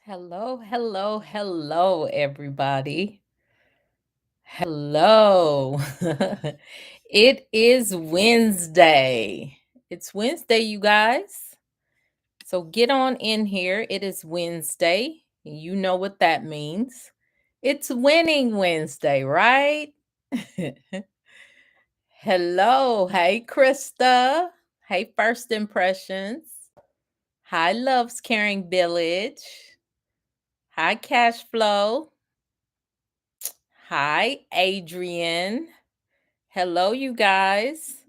Hello, everybody. Hello. It is Wednesday. It's Wednesday, you guys. So get on in here. It is Wednesday. You know what that means. It's Winning Wednesday, right? Hello. Hey, Krista. Hey, First Impressions. Hi, Love's Caring Village. Hi, Cash Flow. Hi, Adrian. Hello, you guys.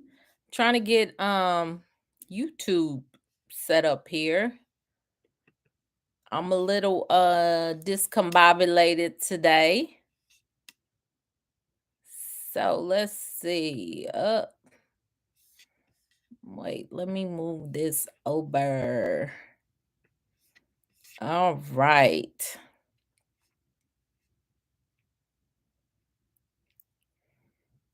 Trying to get YouTube set up here. I'm a little discombobulated today. So let's see. Wait, let me move this over. All right.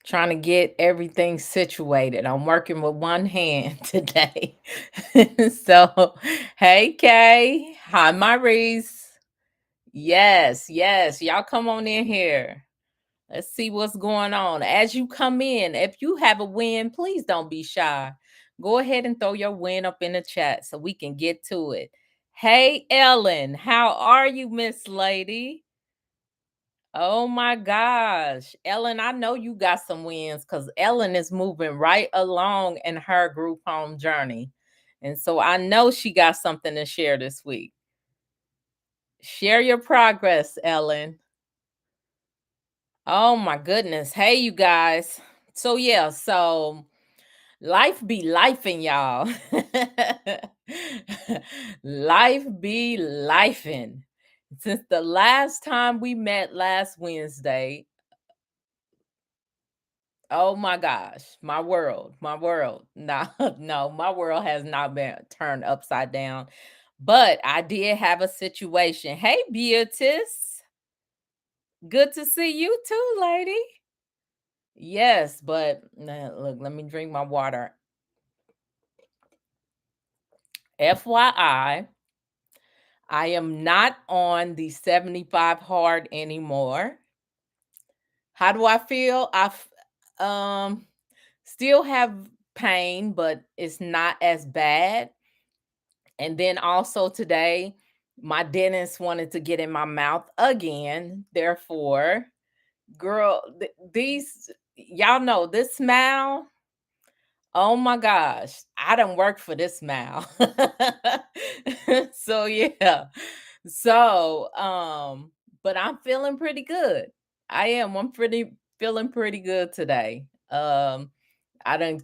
Trying to get everything situated. I'm working with one hand today. So, hey, Kay. Hi, Maurice. Yes. Y'all come on in here. Let's see what's going on. As you come in, if you have a win, please don't be shy. Go ahead and throw your win up in the chat so we can get to it. Hey, Ellen. How are you, Miss Lady? Oh my gosh. Ellen, I know you got some wins because Ellen is moving right along in her group home journey. And so I know she got something to share this week. Share your progress, Ellen. Oh my goodness. Hey, you guys. So life be lifing, y'all. Life be lifing. Since the last time we met last Wednesday, oh my gosh, my world, my world. No, no, my world has not been turned upside down. But I did have a situation. Hey, Beatrice. Good to see you too, lady. Yes, but look, let me drink my water. FYI, I am not on the 75 hard anymore. How do I feel? Um still have pain, but it's not as bad. And then also today, my dentist wanted to get in my mouth again. Therefore, girl, these y'all know this smile. Oh my gosh, I don't work for this smile. So yeah. So but I'm feeling pretty good. I am. I'm pretty feeling pretty good today. I don't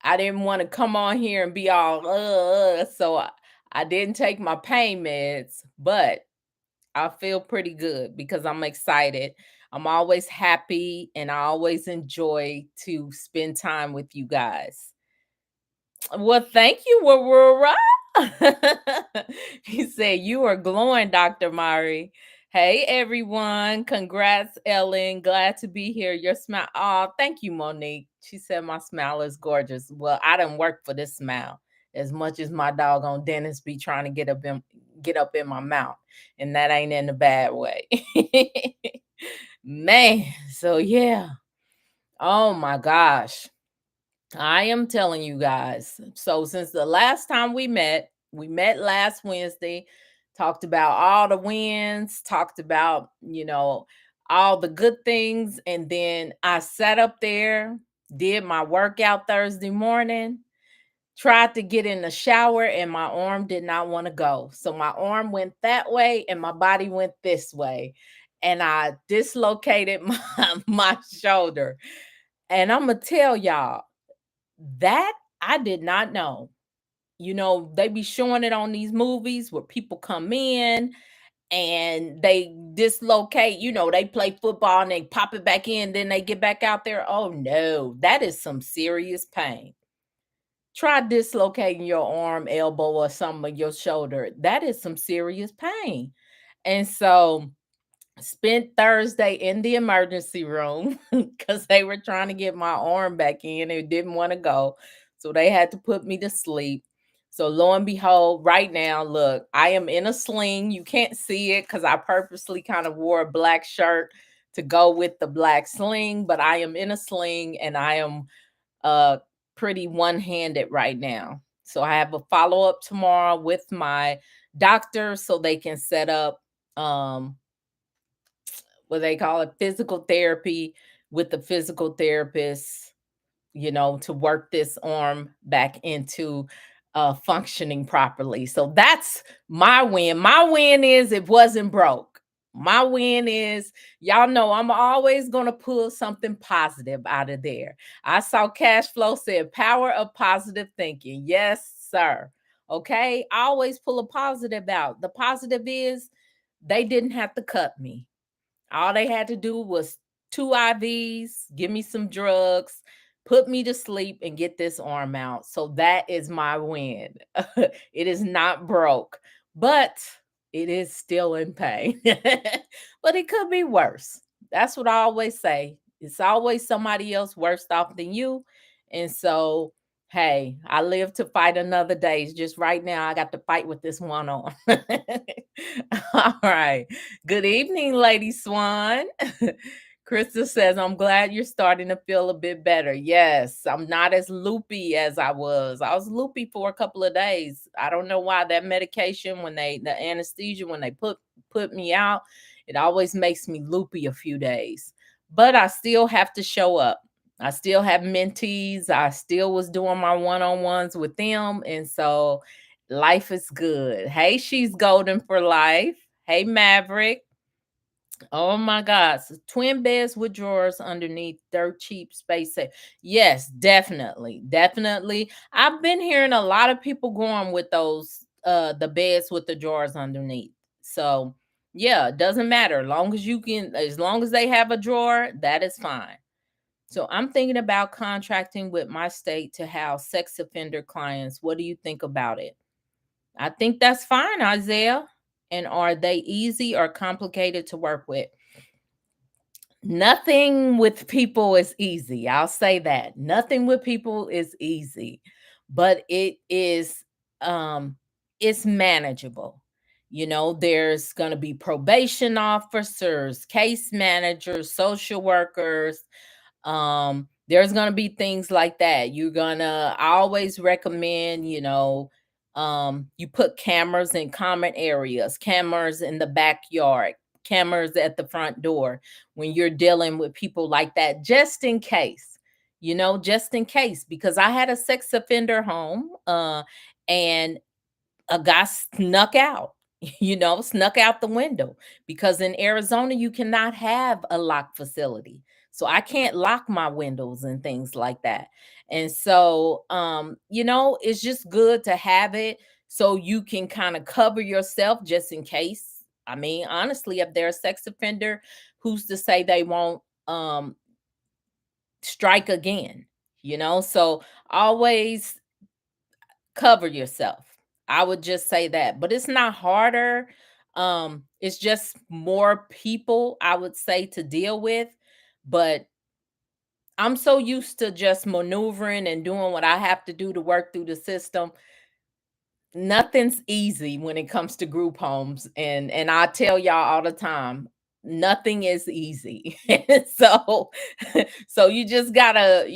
I didn't want to come on here and be all so I didn't take my pain meds, but I feel pretty good because I'm excited. I'm always happy and I always enjoy to spend time with you guys. Well, thank you, Aurora. He said, "You are glowing, Dr. Mari." Hey, everyone. Congrats, Ellen. Glad to be here. Your smile. Oh, thank you, Monique. She said, "My smile is gorgeous." Well, I didn't work for this smile as much as my doggone dentist be trying to get up in my mouth. And that ain't in a bad way. Man, so yeah. Oh my gosh. I am telling you guys. So since the last time we met last Wednesday, talked about all the wins, talked about, all the good things. And then I sat up there, did my workout Thursday morning, tried to get in the shower, and my arm did not want to go. So my arm went that way and my body went this way. And I dislocated my shoulder. And I'm going to tell y'all, that I did not know. They be showing it on these movies where people come in and they dislocate, they play football and they pop it back in, then they get back out there. Oh no, that is some serious pain. Try dislocating your arm, elbow, or some of your shoulder. That is some serious pain. And so spent Thursday in the emergency room because they were trying to get my arm back in. It didn't want to go. So they had to put me to sleep. So lo and behold, right now, look, I am in a sling. You can't see it because I purposely kind of wore a black shirt to go with the black sling, but I am in a sling and I am uh pretty one-handed right now. So I have a follow-up tomorrow with my doctor so they can set up what they call it, physical therapy with the physical therapist, to work this arm back into functioning properly. So that's my win. My win is it wasn't broke. My win is, y'all know I'm always going to pull something positive out of there. I saw cash flow said power of positive thinking. Yes, sir. Okay. I always pull a positive out. The positive is they didn't have to cut me. All they had to do was 2 IVs, give me some drugs, put me to sleep, and get this arm out. So that is my win. It is not broke, but it is still in pain. But it could be worse. That's what I always say. It's always somebody else worse off than you. And so, hey, I live to fight another day. It's just right now I got to fight with this one on. All right. Good evening, Lady Swan. Krista says, I'm glad you're starting to feel a bit better. Yes, I'm not as loopy as I was. I was loopy for a couple of days. I don't know why that medication, the anesthesia, when they put me out, it always makes me loopy a few days. But I still have to show up. I still have mentees. I still was doing my one-on-ones with them. And so life is good. Hey, she's golden for life. Hey, Maverick. Oh my God. So twin beds with drawers underneath, dirt cheap space. Yes, definitely. Definitely. I've been hearing a lot of people going with those the beds with the drawers underneath. So yeah, it doesn't matter. As long as they have a drawer, that is fine. So I'm thinking about contracting with my state to house sex offender clients. What do you think about it? I think that's fine, Isaiah. And are they easy or complicated to work with? Nothing with people is easy. I'll say that. Nothing with people is easy, but um it's manageable. There's going to be probation officers, case managers, social workers, there's gonna be things like that. I always recommend, you put cameras in common areas, cameras in the backyard, cameras at the front door when you're dealing with people like that, just in case. Just in case, because I had a sex offender home, and a guy snuck out, snuck out the window, because in Arizona, you cannot have a locked facility. So I can't lock my windows and things like that. And so, it's just good to have it so you can kind of cover yourself just in case. I mean, honestly, if they're a sex offender, who's to say they won't strike again? So always cover yourself. I would just say that. But it's not harder. It's just more people, I would say, to deal with. But I'm so used to just maneuvering and doing what I have to do to work through the system. Nothing's easy when it comes to group homes, and I tell y'all all the time, nothing is easy. so so you just gotta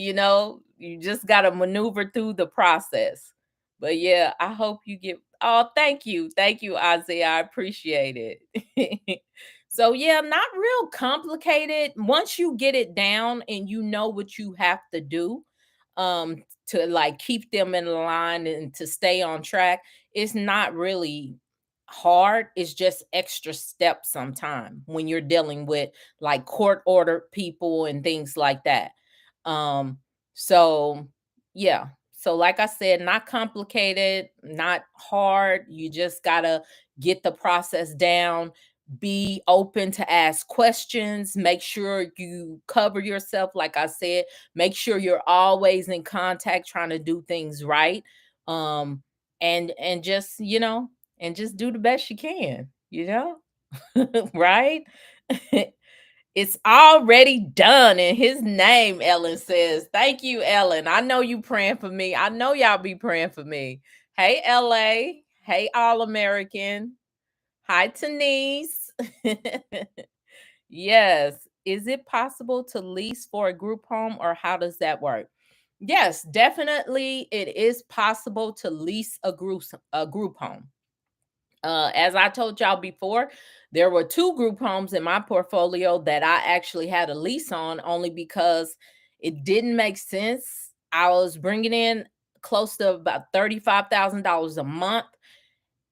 maneuver through the process. But yeah, I hope you get. Oh, thank you, Isaiah, I appreciate it. So yeah, not real complicated once you get it down and you know what you have to do, to like keep them in line and to stay on track. It's not really hard. It's just extra steps sometime when you're dealing with like court ordered people and things like that. Um, so yeah. So like I said, not complicated, not hard. You just gotta get the process down. Be open to ask questions. Make sure you cover yourself. Like I said, make sure you're always in contact trying to do things right. And just do the best you can, right? It's already done in his name, Ellen says. Thank you, Ellen. I know you praying for me. I know y'all be praying for me. Hey, LA. Hey, All American. Hi, Denise. Yes. Is it possible to lease for a group home or how does that work? Yes, definitely it is possible to lease a group home. As I told y'all before, there were two group homes in my portfolio that I actually had a lease on only because it didn't make sense. I was bringing in close to about $35,000 a month,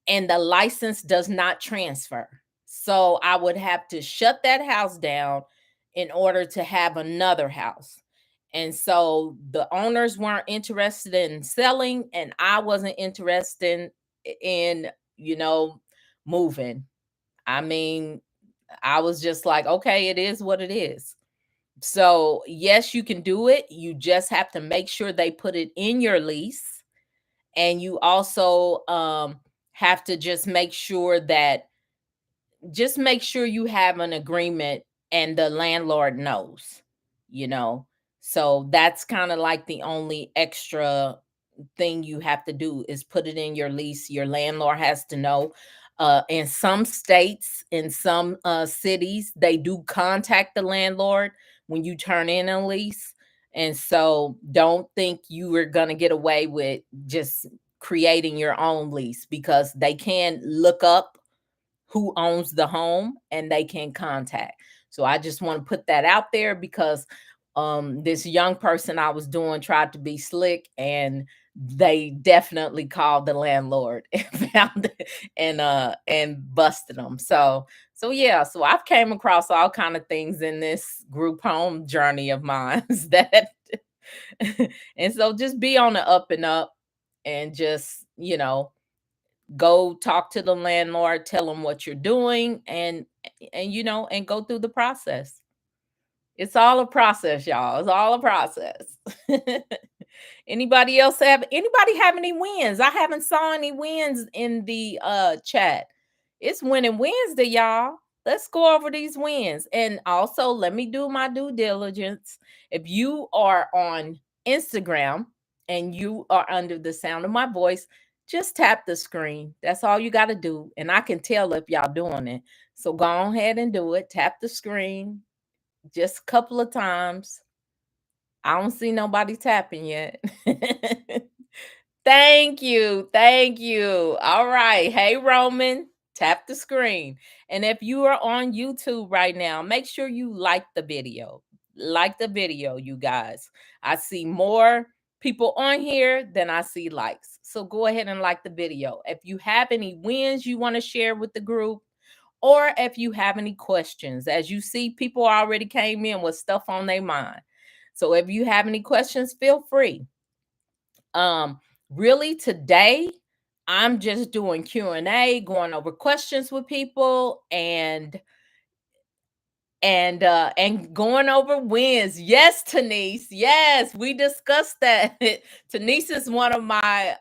and the license does not transfer. So I would have to shut that house down in order to have another house. And so the owners weren't interested in selling, and I wasn't interested in, you know, moving. I mean, I was just like, okay, it is what it is. So, yes, you can do it. You just have to make sure they put it in your lease, and you also have to just make sure you have an agreement and the landlord knows, you know. So that's kind of like the only extra thing you have to do is put it in your lease. Your landlord has to know. In some states, in some cities, they do contact the landlord when you turn in a lease. And so don't think you are going to get away with just creating your own lease, because they can look up who owns the home and they can contact. So I just want to put that out there because this young person I was doing tried to be slick, and they definitely called the landlord and found it and busted them. So yeah, so I've came across all kind of things in this group home journey of mine that and so just be on the up and up, and just, go talk to the landlord, tell them what you're doing, and go through the process. It's all a process, y'all. It's all a process. Anybody have any wins? I haven't saw any wins in the chat. It's winning Wednesday, y'all. Let's go over these wins. And also, let me do my due diligence. If you are on Instagram and you are under the sound of my voice, just tap the screen. That's all you got to do. And I can tell if y'all doing it. So go ahead and do it. Tap the screen just a couple of times. I don't see nobody tapping yet. Thank you. Thank you. All right. Hey, Roman, tap the screen. And if you are on YouTube right now, make sure you like the video. Like the video, you guys. I see more people on here than I see likes. So go ahead and like the video. If you have any wins you want to share with the group, or if you have any questions, as you see, people already came in with stuff on their mind. So if you have any questions, feel free. Um, really today, I'm just doing Q&A, going over questions with people, and going over wins. Yes, Tanise. Yes, we discussed that. Tanise is one of my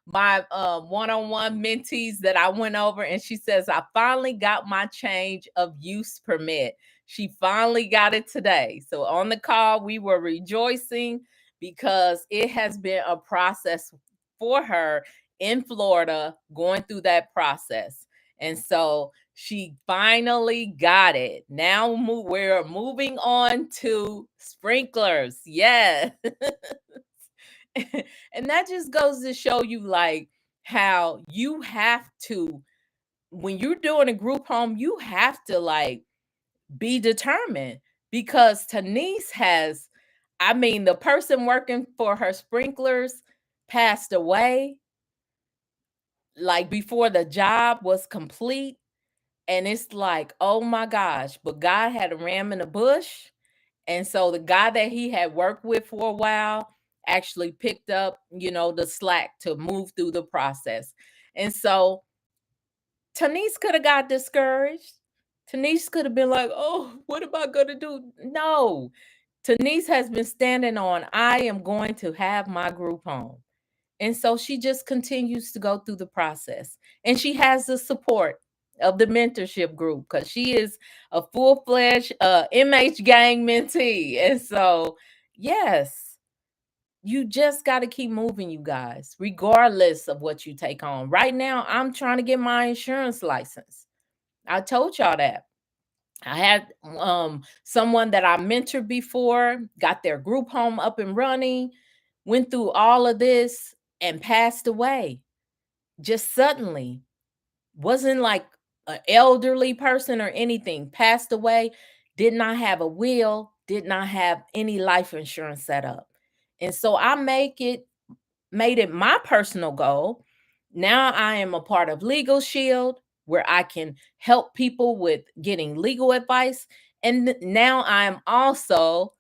one-on-one mentees that I went over, and she says I finally got my change of use permit. She finally got it today. So on the call, we were rejoicing because it has been a process for her in Florida, going through that process. And so she finally got it. Now we're moving on to sprinklers. Yeah. And that just goes to show you, like, how you have to, when you're doing a group home, you have to, like, be determined, because Tanise has, I mean, the person working for her sprinklers passed away like before the job was complete. And it's like, oh my gosh, but God had a ram in the bush. And so the guy that he had worked with for a while actually picked up, the slack to move through the process. And so Tanise could have got discouraged. Tanise could have been like, oh, what am I going to do? No. Tanise has been standing on, I am going to have my group home. And so she just continues to go through the process. And she has the support of the mentorship group, because she is a full-fledged MH gang mentee. And so, yes, You just got to keep moving, you guys, regardless of what you take on. Right now, I'm trying to get my insurance license. I told y'all that. I had someone that I mentored before, got their group home up and running, went through all of this and passed away just suddenly. Wasn't like an elderly person or anything. Passed away, did not have a will, did not have any life insurance set up. And so I made it my personal goal. Now I am a part of Legal Shield, where I can help people with getting legal advice. And now I am also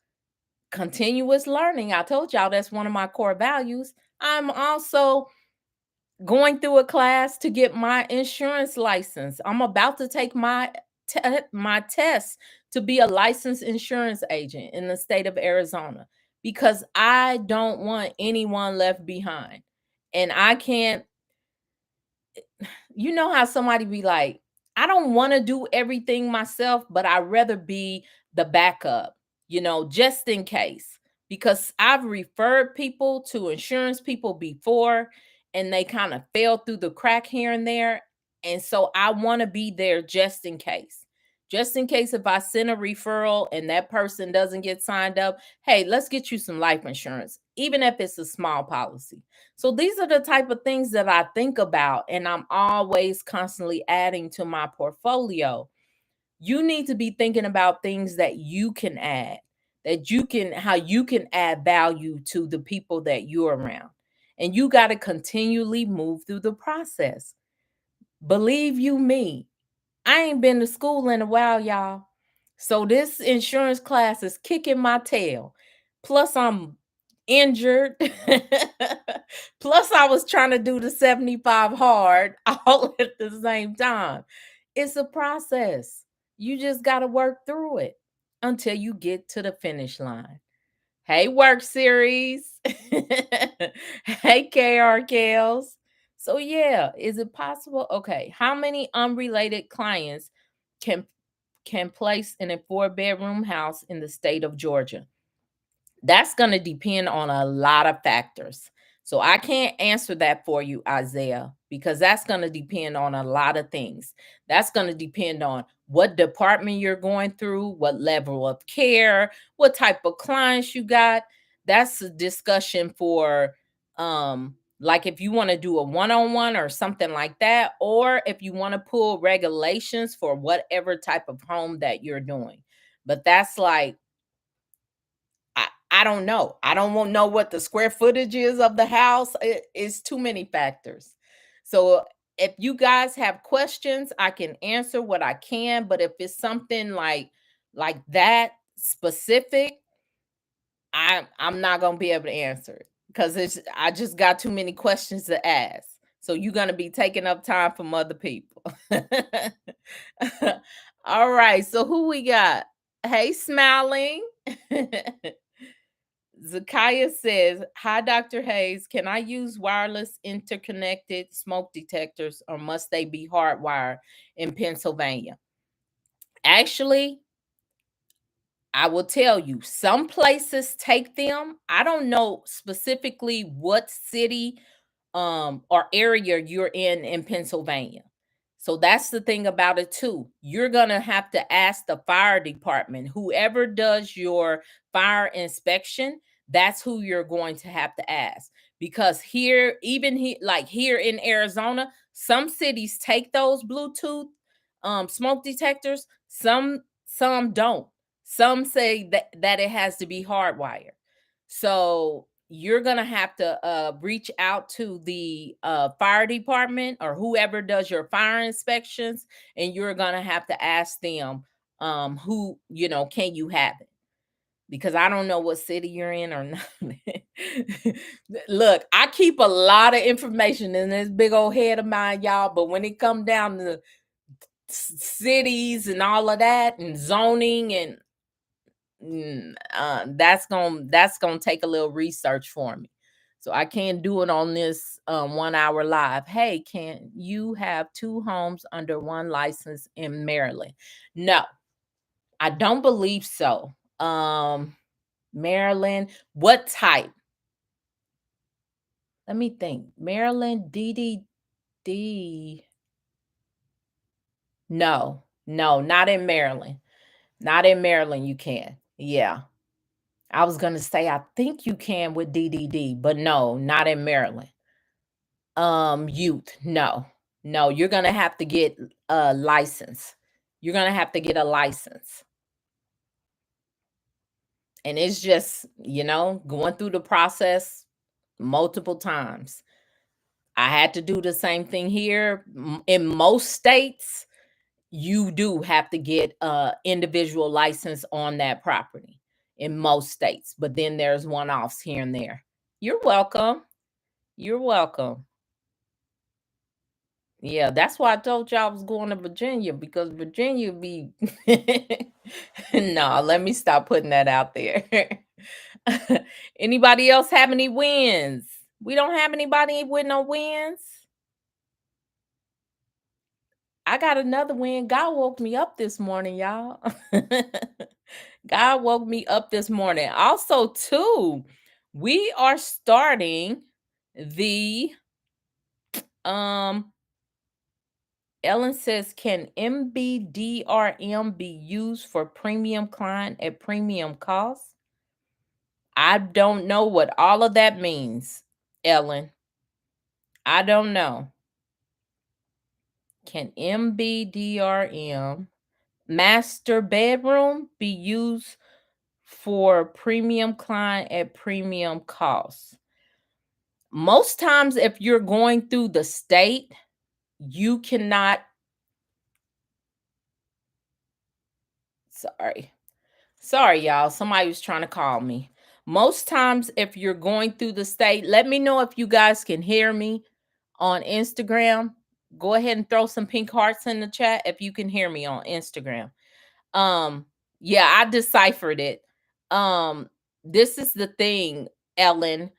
continuous learning. I told y'all that's one of my core values. I'm also going through a class to get my insurance license. I'm about to take my test to be a licensed insurance agent in the state of Arizona, because I don't want anyone left behind. And I can't, you know how somebody be like, I don't want to do everything myself, but I'd rather be the backup, just in case. Because I've referred people to insurance people before and they kind of fell through the crack here and there. And so I want to be there just in case. Just in case if I send a referral and that person doesn't get signed up, hey, let's get you some life insurance, even if it's a small policy. So these are the type of things that I think about, and I'm always constantly adding to my portfolio. You need to be thinking about things that you can add, how you can add value to the people that you're around. And you got to continually move through the process. Believe you me, I ain't been to school in a while, y'all. So this insurance class is kicking my tail. Plus, I'm injured. Plus, I was trying to do the 75 hard all at the same time. It's a process. You just got to work through it until you get to the finish line. Hey, work series. Hey, KRKLs. So, yeah, is it possible? Okay. How many unrelated clients can place in a 4-bedroom house in the state of Georgia? That's going to depend on a lot of factors. So I can't answer that for you, Isaiah, because that's going to depend on a lot of things. That's going to depend on what department you're going through, what level of care, what type of clients you got. That's a discussion for like if you want to do a one-on-one or something like that, or if you want to pull regulations for whatever type of home that you're doing. But that's like, I don't know. I don't want to know what the square footage is of the house. It's too many factors. So if you guys have questions, I can answer what I can. But if it's something like that specific, I'm not gonna be able to answer it because I just got too many questions to ask. So you're gonna be taking up time from other people. All right. So who we got? Hey, smiling. Zakiah says, "Hi, Dr. Hayes. Can I use wireless interconnected smoke detectors or must they be hardwired in Pennsylvania?" Actually, I will tell you, some places take them. I don't know specifically what city or area you're in Pennsylvania. So that's the thing about it too. You're going to have to ask the fire department, whoever does your fire inspection, that's who you're going to have to ask. Because here, even here, like here in Arizona, some cities take those Bluetooth smoke detectors, some don't. Some say that it has to be hardwired. So you're gonna have to reach out to the fire department or whoever does your fire inspections, and you're gonna have to ask them who can you have it, because I don't know what city you're in or not. Look, I keep a lot of information in this big old head of mine, y'all, but when it come down to cities and all of that and zoning and that's gonna take a little research for me. So I can't do it on this 1 hour live. Hey, can you have two homes under one license in Maryland? No, I don't believe so. Maryland, what type? Let me think. Maryland, DDD. No, no, not in Maryland. Not in Maryland, you can. Yeah. I was gonna say I think you can with DDD, but no, not in Maryland. Youth, no. No, you're gonna have to get a license. You're gonna have to get a license. And it's just, going through the process multiple times. I had to do the same thing here. In most states, you do have to get a individual license on that property in most states, but then there's one-offs here and there. You're welcome. You're welcome. Yeah, that's why I told you I was going to Virginia, because Virginia be no, let me stop putting that out there. Anybody else have any wins? We don't have anybody with no wins. I got another win. God woke me up this morning, y'all. God woke me up this morning. Also, too, we are starting the Ellen says, can MBDRM be used for premium client at premium cost? I don't know what all of that means, Ellen. I don't know. Can MBDRM, master bedroom, be used for premium client at premium cost? Most times, if you're going through the state, you cannot. Sorry, y'all. Somebody was trying to call me. Most times, if you're going through the state, let me know if you guys can hear me on Instagram. Go ahead and throw some pink hearts in the chat if you can hear me on Instagram. Yeah, I deciphered it. This is the thing, Ellen.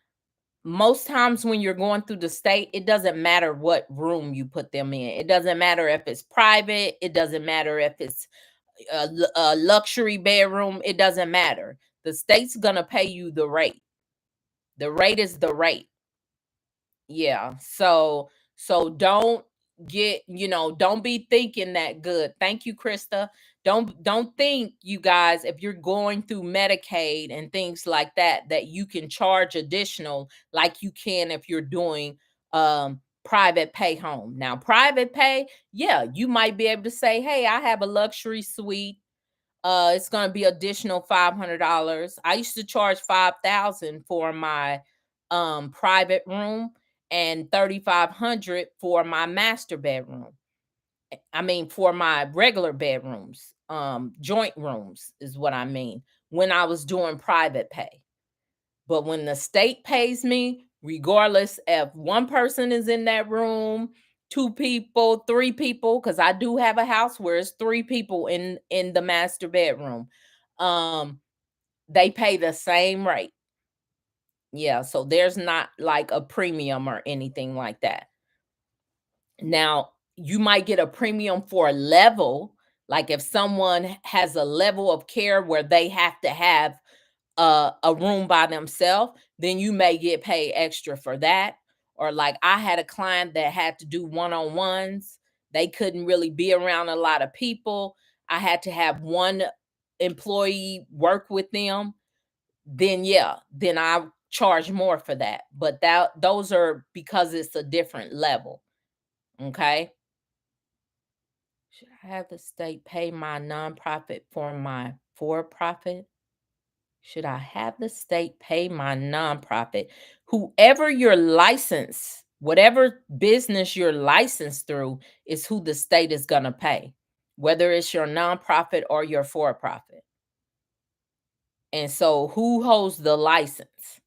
Most times when you're going through the state, it doesn't matter what room you put them in. It doesn't matter if it's private. It doesn't matter if it's a luxury bedroom. It doesn't matter. The state's gonna pay you the rate. The rate is the rate. Yeah. So don't don't be thinking that. Good. Thank you, Krista. Don't think, you guys, if you're going through Medicaid and things like that, that you can charge additional like you can if you're doing private pay home. Now, private pay, yeah, you might be able to say, hey, I have a luxury suite. It's going to be additional $500. I used to charge 5,000 for my private room and 3,500 for my master bedroom. I mean, for my regular bedrooms, joint rooms is what I mean, when I was doing private pay. But when the state pays me, regardless if one person is in that room, two people, three people, because I do have a house where it's three people in the master bedroom, um, they pay the same rate. Yeah, so there's not like a premium or anything like that. Now, you might get a premium for a level, like if someone has a level of care where they have to have a room by themselves, then you may get paid extra for that. Or like I had a client that had to do one-on-ones. They couldn't really be around a lot of people. I had to have one employee work with them. Then yeah, then I charge more for that. But those are because it's a different level. Okay. Should I have the state pay my nonprofit for my for-profit? Should I have the state pay my nonprofit? Whoever you're licensed, whatever business you're licensed through, is who the state is going to pay, whether it's your nonprofit or your for profit. And so, who holds the license?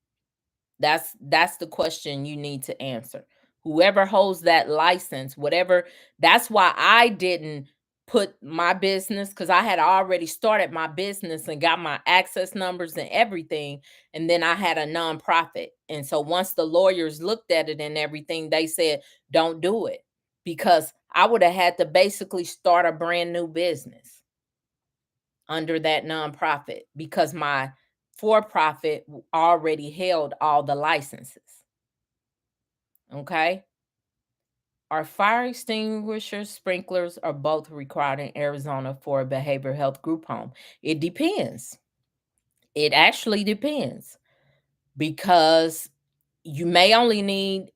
That's the question you need to answer. Whoever holds that license, whatever, that's why I didn't put my business, because I had already started my business and got my access numbers and everything. And then I had a nonprofit. And so once the lawyers looked at it and everything, they said, don't do it, because I would have had to basically start a brand new business under that nonprofit, because my for profit already held all the licenses. Okay. Are fire extinguishers, sprinklers, are both required in Arizona for a behavioral health group home? It depends. It actually depends because you may only need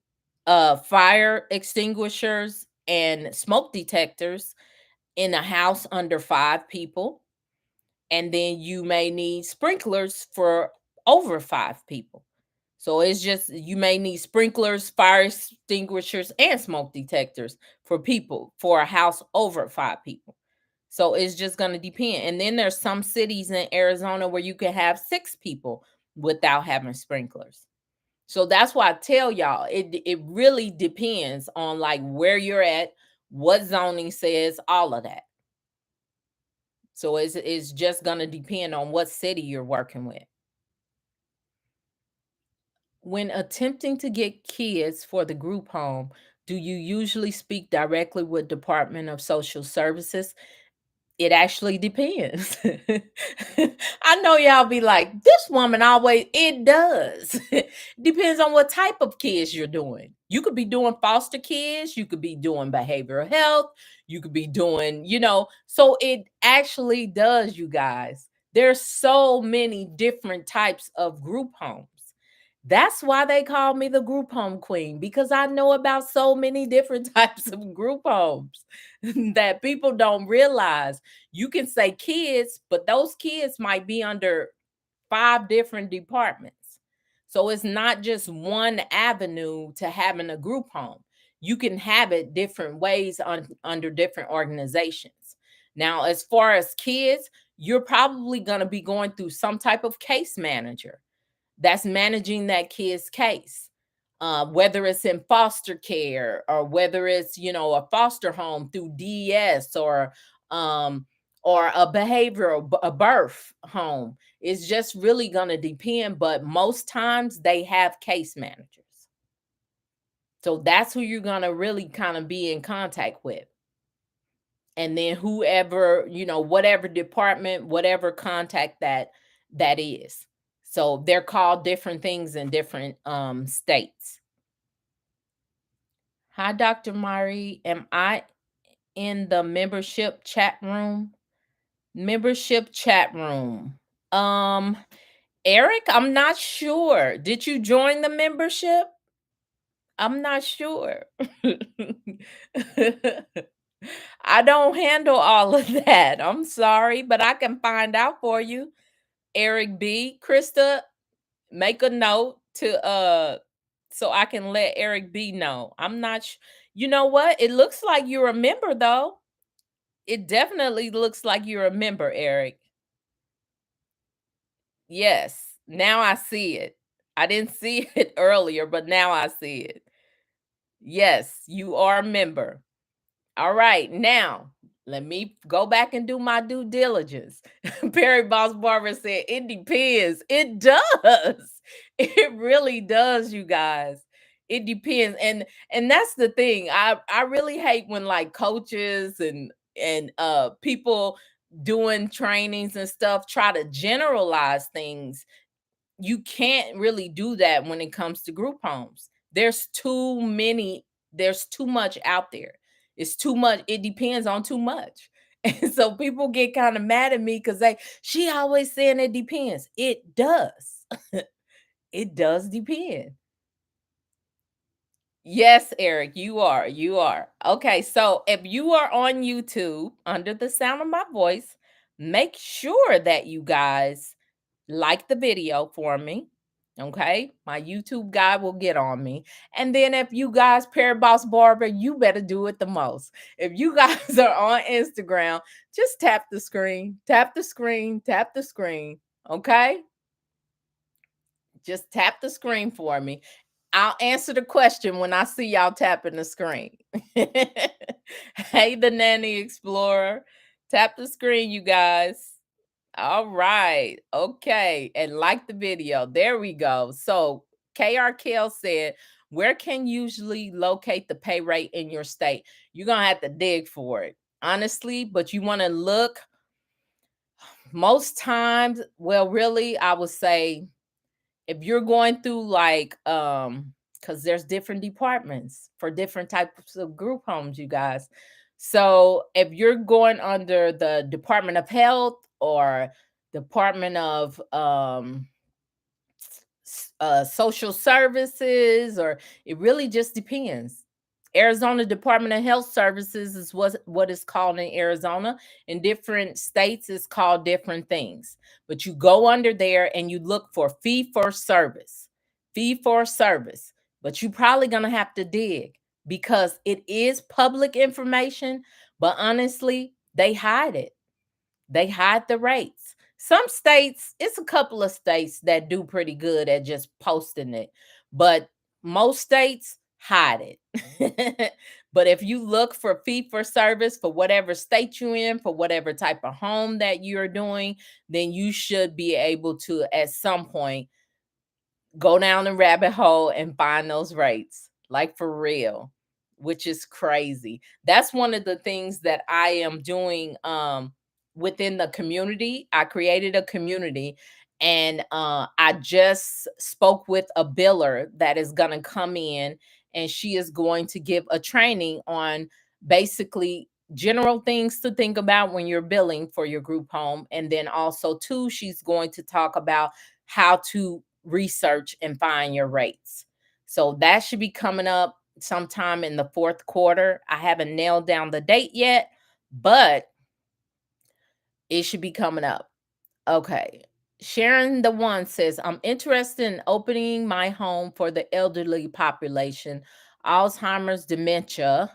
fire extinguishers and smoke detectors in a house under 5 people, and then you may need sprinklers for over 5 people. So it's just you may need sprinklers, fire extinguishers, and smoke detectors for people for a house over 5 people. So it's just going to depend. And then there's some cities in Arizona where you can have 6 people without having sprinklers. So that's why I tell y'all it really depends on like where you're at, what zoning says, all of that. So it's just going to depend on what city you're working with. When attempting to get kids for the group home, do you usually speak directly with Department of Social Services? It actually depends. I know y'all be like, this woman always, it does. Depends on what type of kids you're doing. You could be doing foster kids, you could be doing behavioral health, you could be doing, so it actually does, you guys. There's so many different types of group homes. That's why they call me the group home queen, because I know about so many different types of group homes that people don't realize. You can say kids, but those kids might be under 5 different departments. So it's not just one avenue to having a group home. You can have it different ways under different organizations. Now, as far as kids, you're probably going to be going through some type of case manager that's managing that kid's case, whether it's in foster care or whether it's a foster home through DES um, or a a birth home. It's just really gonna depend, but most times they have case managers. So that's who you're gonna really kind of be in contact with. And then whoever, whatever department, whatever contact that is. So they're called different things in different states. Hi, Dr. Mari. Am I in the membership chat room? Membership chat room. Um, Eric, I'm not sure. Did you join the membership? I'm not sure. I don't handle all of that. I'm sorry, but I can find out for you. Eric B. Krista, make a note to so I can let Eric B know. I'm not you know what? It looks like you're a member though. It definitely looks like you're a member, Eric. Yes. Now I see it. I didn't see it earlier, but now I see it. Yes, you are a member. All right, now let me go back and do my due diligence. Perry Boss Barber said, it depends. It does. It really does, you guys. It depends. And that's the thing. I really hate when like coaches and people doing trainings and stuff try to generalize things. You can't really do that when it comes to group homes. There's too much out there. It's too much. It depends on too much. And so people get kind of mad at me because she always saying it depends. It does. It does depend. Yes, Eric, you are. You are. Okay, so if you are on YouTube under the sound of my voice, make sure that you guys like the video for me. Okay. My YouTube guy will get on me. And then if you guys, Pear Boss Barber, you better do it the most. If you guys are on Instagram, just tap the screen, tap the screen, tap the screen. Okay. Just tap the screen for me. I'll answer the question when I see y'all tapping the screen. Hey, the Nanny Explorer. Tap the screen, you guys. All right. Okay. And like the video. There we go. So KR Kell said, where can usually locate the pay rate in your state? You're going to have to dig for it, honestly, but you want to look most times. Well, really, I would say if you're going through like because there's different departments for different types of group homes, you guys. So if you're going under the Department of Health or Department of social services, or it really just depends. Arizona Department of Health Services is what is called in Arizona. In different states, it's called different things. But you go under there and you look for fee for service, fee for service. But you probably gonna have to dig because it is public information. But honestly, they hide it. They hide the rates. Some states, it's a couple of states that do pretty good at just posting it, but most states hide it. But if you look for fee for service for whatever state you're in, for whatever type of home that you're doing, then you should be able to at some point go down the rabbit hole and find those rates, like for real, which is crazy. That's one of the things that I am doing within the community. I created a community, and I just spoke with a biller that is going to come in, and she is going to give a training on basically general things to think about when you're billing for your group home. And then also too, she's going to talk about how to research and find your rates. So that should be coming up sometime in the fourth quarter. I haven't nailed down the date yet, but it should be coming up. Okay. Sharon the One says, I'm interested in opening my home for the elderly population, Alzheimer's, dementia.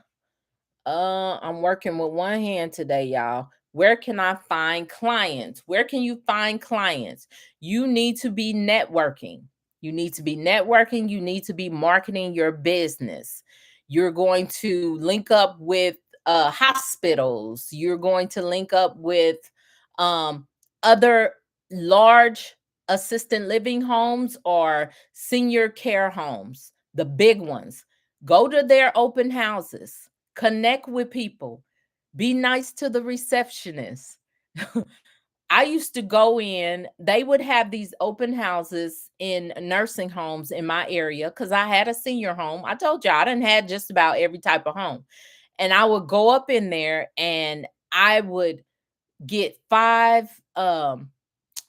I'm working with one hand today, y'all. Where can I find clients? Where can you find clients? You need to be networking. You need to be networking. You need to be marketing your business. You're going to link up with hospitals. You're going to link up with um, other large assisted living homes or senior care homes, the big ones. Go to their open houses, connect with people, be nice to the receptionist. I used to go in, they would have these open houses in nursing homes in my area because I had a senior home. I told you I done had just about every type of home. And I would go up in there and I would get five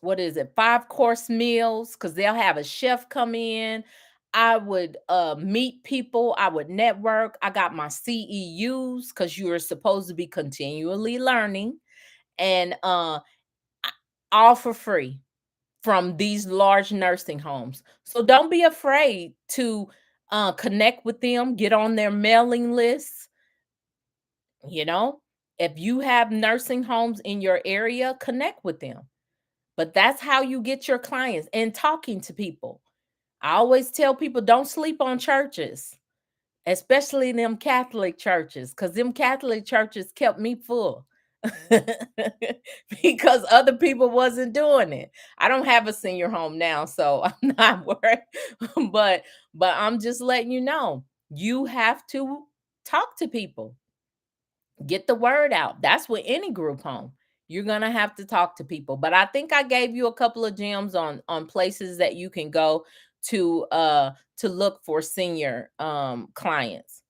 what is it, 5-course meals, because they'll have a chef come in. I would meet people, I would network. I got my CEUs because you are supposed to be continually learning, and all for free from these large nursing homes. So don't be afraid to connect with them, get on their mailing lists. You know, if you have nursing homes in your area, connect with them. But that's how you get your clients, and talking to people. I always tell people, don't sleep on churches, especially them Catholic churches, because them Catholic churches kept me full. Because other people wasn't doing it. I don't have a senior home now, so I'm not worried. but I'm just letting you know, you have to talk to people. Get the word out. That's with any group home. You're gonna have to talk to people. But I think I gave you a couple of gems on places that you can go to look for senior clients.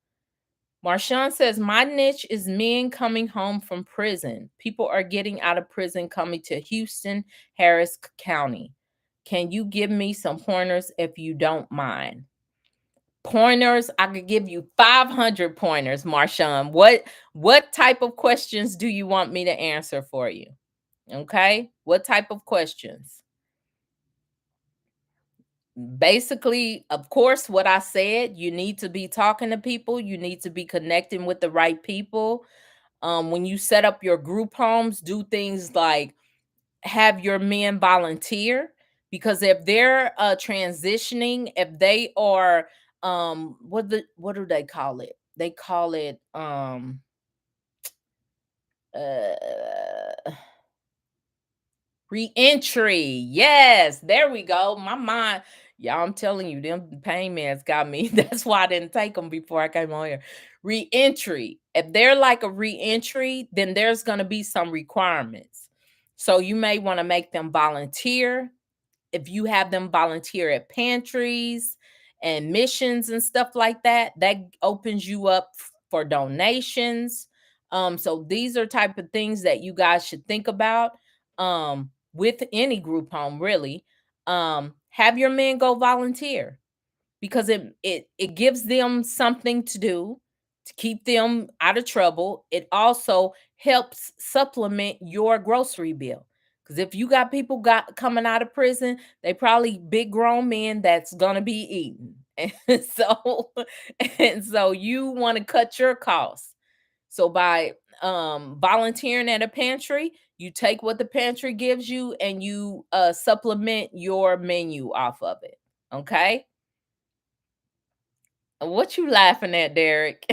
Marshawn says, my niche is men coming home from prison. People are getting out of prison coming to Houston, Harris County. Can you give me some pointers if you don't mind? Pointers, I could give you 500 pointers, Marshawn. What type of questions do you want me to answer for you? Okay? What type of questions? Basically, of course, what I said, you need to be talking to people, you need to be connecting with the right people. When you set up your group homes, do things like have your men volunteer, because if they're transitioning, if they are what do they call it? They call it uh Reentry. Yes, there we go. My mind, y'all, I'm telling you, them pain meds got me. That's why I didn't take them before I came on here. Reentry. If they're like a reentry, then there's going to be some requirements. So you may want to make them volunteer. If you have them volunteer at pantries and missions and stuff like that. That opens you up for donations. So these are type of things that you guys should think about with any group home, really. Have your men go volunteer, because it gives them something to do to keep them out of trouble. It also helps supplement your grocery bill. Because if you got people got coming out of prison, they probably big grown men that's gonna be eating. And so and so you want to cut your costs. So by volunteering at a pantry, you take what the pantry gives you and you supplement your menu off of it. Okay? What you laughing at, Derek?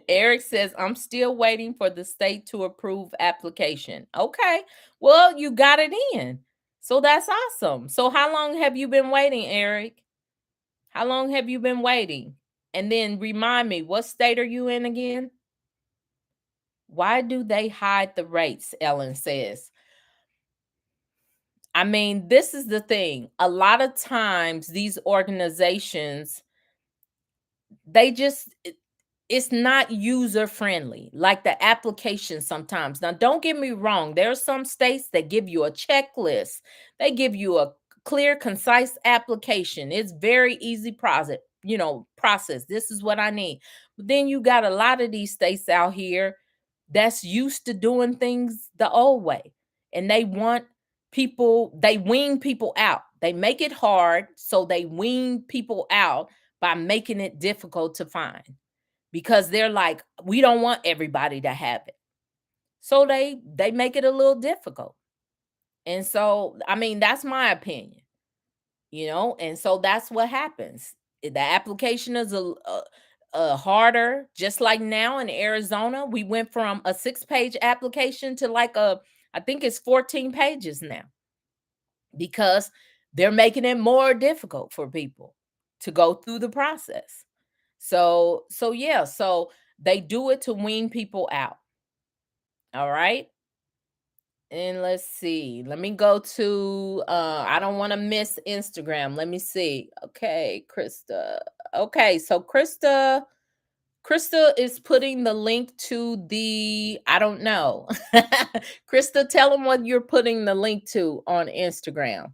Eric says, I'm still waiting for the state to approve application. Okay. Well, you got it in. So that's awesome. So how long have you been waiting, Eric? How long have you been waiting? And then remind me, what state are you in again? Why do they hide the rates? Ellen says. I mean, this is the thing. A lot of times these organizations, they just it's not user friendly, like the application sometimes. Now don't get me wrong, there are some states that give you a checklist. They give you a clear, concise application. It's very easy process. This is what I need. But then you got a lot of these states out here that's used to doing things the old way, and they wean people out. They make it hard, so they wean people out by making it difficult to find, because they're like, we don't want everybody to have it. So they make it a little difficult. And so, I mean, that's my opinion. And so that's what happens. The application is a harder, just like now in Arizona, we went from a 6-page application to like I think it's 14 pages now, because they're making it more difficult for people to go through the process. So yeah, so they do it to wean people out. All right. And let's see. Let me go to I don't want to miss Instagram. Let me see. Okay, Krista. Okay, so Krista is putting the link to the I don't know. Krista, tell them what you're putting the link to on Instagram.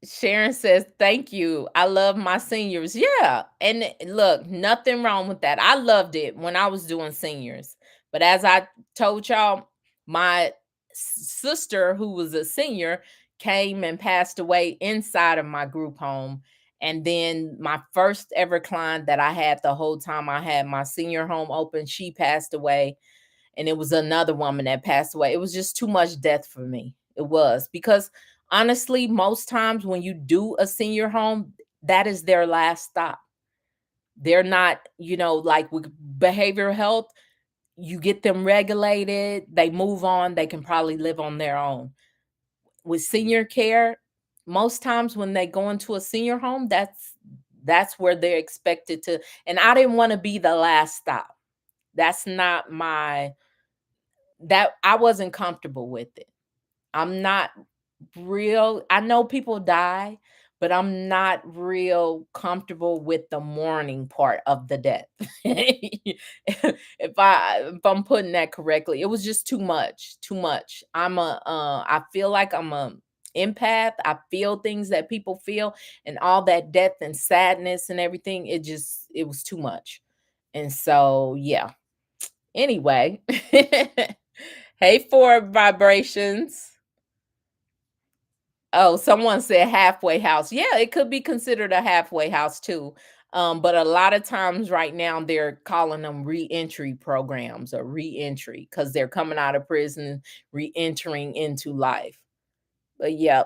Sharon says, "Thank you. I love my seniors." Yeah. And look, nothing wrong with that. I loved it when I was doing seniors. But as I told y'all, my sister, who was a senior, came and passed away inside of my group home. And then my first ever client that I had the whole time I had my senior home open, she passed away, and it was another woman that passed away. It was just too much death for me. It was, because honestly, most times when you do a senior home, that is their last stop. They're not, like with behavioral health, you get them regulated, they move on, they can probably live on their own. With senior care, most times when they go into a senior home, that's where they're expected to. And I didn't want to be the last stop. That's not my that I wasn't comfortable with it. I'm not real I know people die, but I'm not real comfortable with the mourning part of the death. If I'm putting that correctly, it was just too much, too much. I feel like I'm a empath. I feel things that people feel, and all that death and sadness and everything, it was too much. And so, yeah. Anyway, hey, Forward Vibrations. Oh, someone said halfway house. Yeah, it could be considered a halfway house too. But a lot of times right now they're calling them reentry programs or reentry, because they're coming out of prison, re-entering into life. But yeah,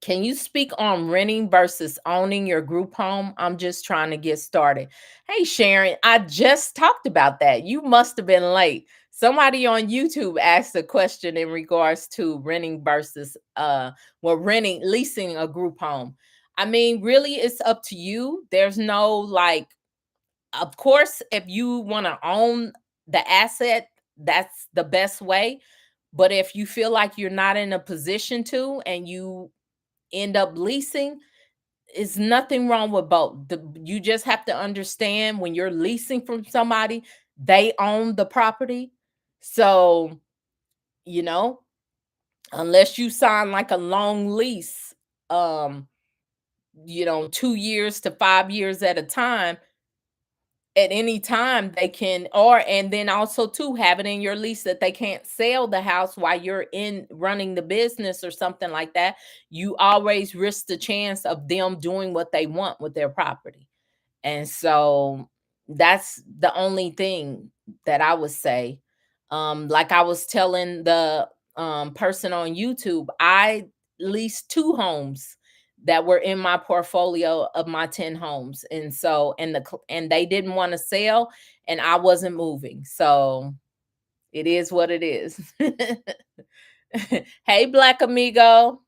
can you speak on renting versus owning your group home? I'm just trying to get started. Hey, Sharon, I just talked about that. You must have been late. Somebody on YouTube asked a question in regards to renting versus leasing a group home. I mean, really, it's up to you. There's no like, of course, if you want to own the asset, that's the best way. But if you feel like you're not in a position to and you end up leasing, it's nothing wrong with both. You just have to understand when you're leasing from somebody, they own the property. So, you know, unless you sign like a long lease, um, 2 years to 5 years at a time, at any time they can, or and then also to have it in your lease that they can't sell the house while you're in running the business or something like that. You always risk the chance of them doing what they want with their property. And so that's the only thing that I would say. Like I was telling the person on YouTube, I leased two homes that were in my portfolio of my 10 homes. And so and they didn't want to sell and I wasn't moving. So it is what it is. Hey Black Amigo,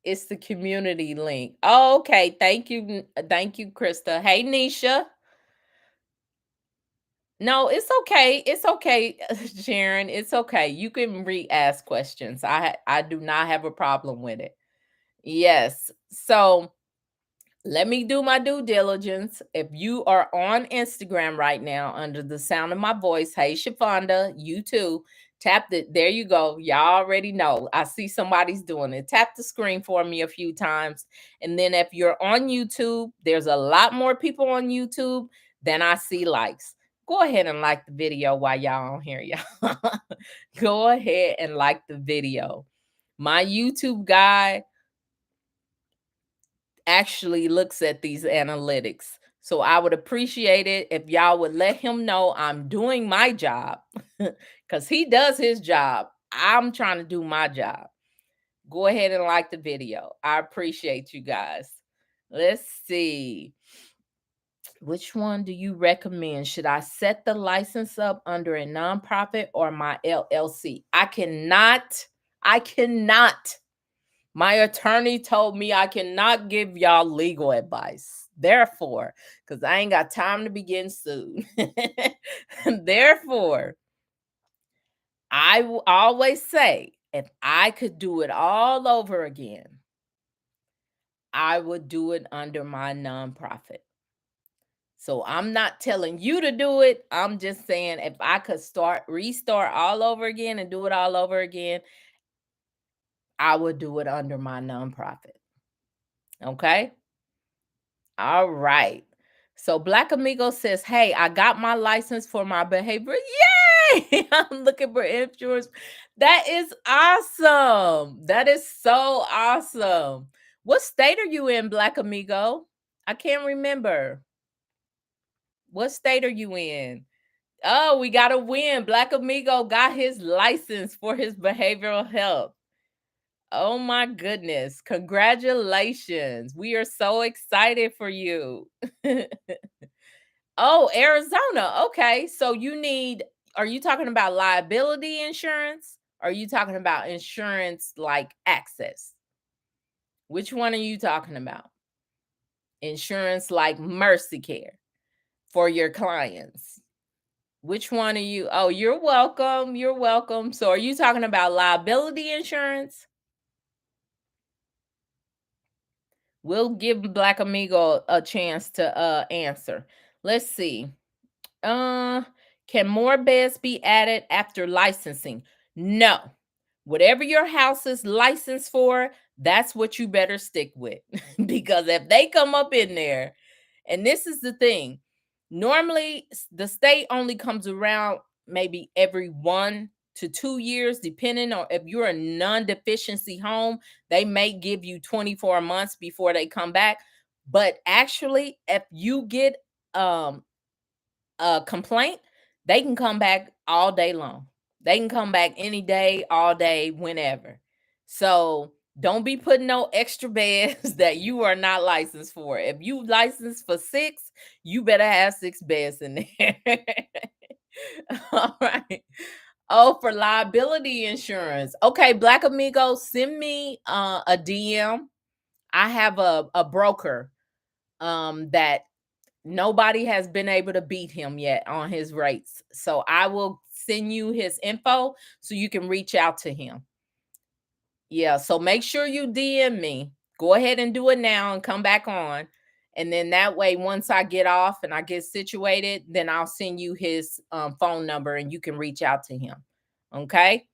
it's the community link. Oh, okay. Thank you, Krista. Hey Nisha. No, it's okay. It's okay, Sharon. It's okay. You can re-ask questions. I do not have a problem with it. Yes. So let me do my due diligence. If you are on Instagram right now under the sound of my voice, hey Shafonda, you too. Tap the there you go. Y'all already know. I see somebody's doing it. Tap the screen for me a few times. And then if you're on YouTube, there's a lot more people on YouTube than I see likes. Go ahead and like the video while y'all on here, y'all. Go ahead and like the video. My YouTube guy actually looks at these analytics. So I would appreciate it if y'all would let him know I'm doing my job because he does his job. I'm trying to do my job. Go ahead and like the video. I appreciate you guys. Let's see. Which one do you recommend? Should I set the license up under a nonprofit or my LLC? I cannot. My attorney told me I cannot give y'all legal advice. Therefore, because I ain't got time to be getting sued. Therefore, always say if I could do it all over again, I would do it under my nonprofit. So I'm not telling you to do it. I'm just saying if I could restart all over again and do it all over again, I would do it under my nonprofit. Okay? All right. So Black Amigo says, "Hey, I got my license for my behavior. Yay! I'm looking for insurance. That is awesome. That is so awesome. What state are you in, Black Amigo? I can't remember. What state are you in? Oh, we got a win. Black Amigo got his license for his behavioral health. Oh my goodness. Congratulations. We are so excited for you. Oh, Arizona. Okay. So are you talking about liability insurance? Or are you talking about insurance like access? Which one are you talking about? Insurance like Mercy Care for your clients. Which one are you? Oh, you're welcome. You're welcome. So are you talking about liability insurance? We'll give Black Amigo a chance to answer. Let's see. Uh, can more beds be added after licensing? No. Whatever your house is licensed for, that's what you better stick with. Because if they come up in there, and this is the thing, normally the state only comes around maybe every 1 to 2 years, depending on if you're a non-deficiency home, they may give you 24 months before they come back. But actually, if you get a complaint, they can come back all day long. They can come back any day, all day, whenever. So don't be putting no extra beds that you are not licensed for. If you licensed for 6, you better have 6 beds in there. All right. Oh, for liability insurance. Okay, Black Amigo, send me a DM. I have a broker that Nobody has been able to beat him yet on his rates. So I will send you his info so you can reach out to him. Yeah, so make sure you DM me. Go ahead and do it now and come back on. And then that way, once I get off and I get situated, then I'll send you his phone number and you can reach out to him. Okay.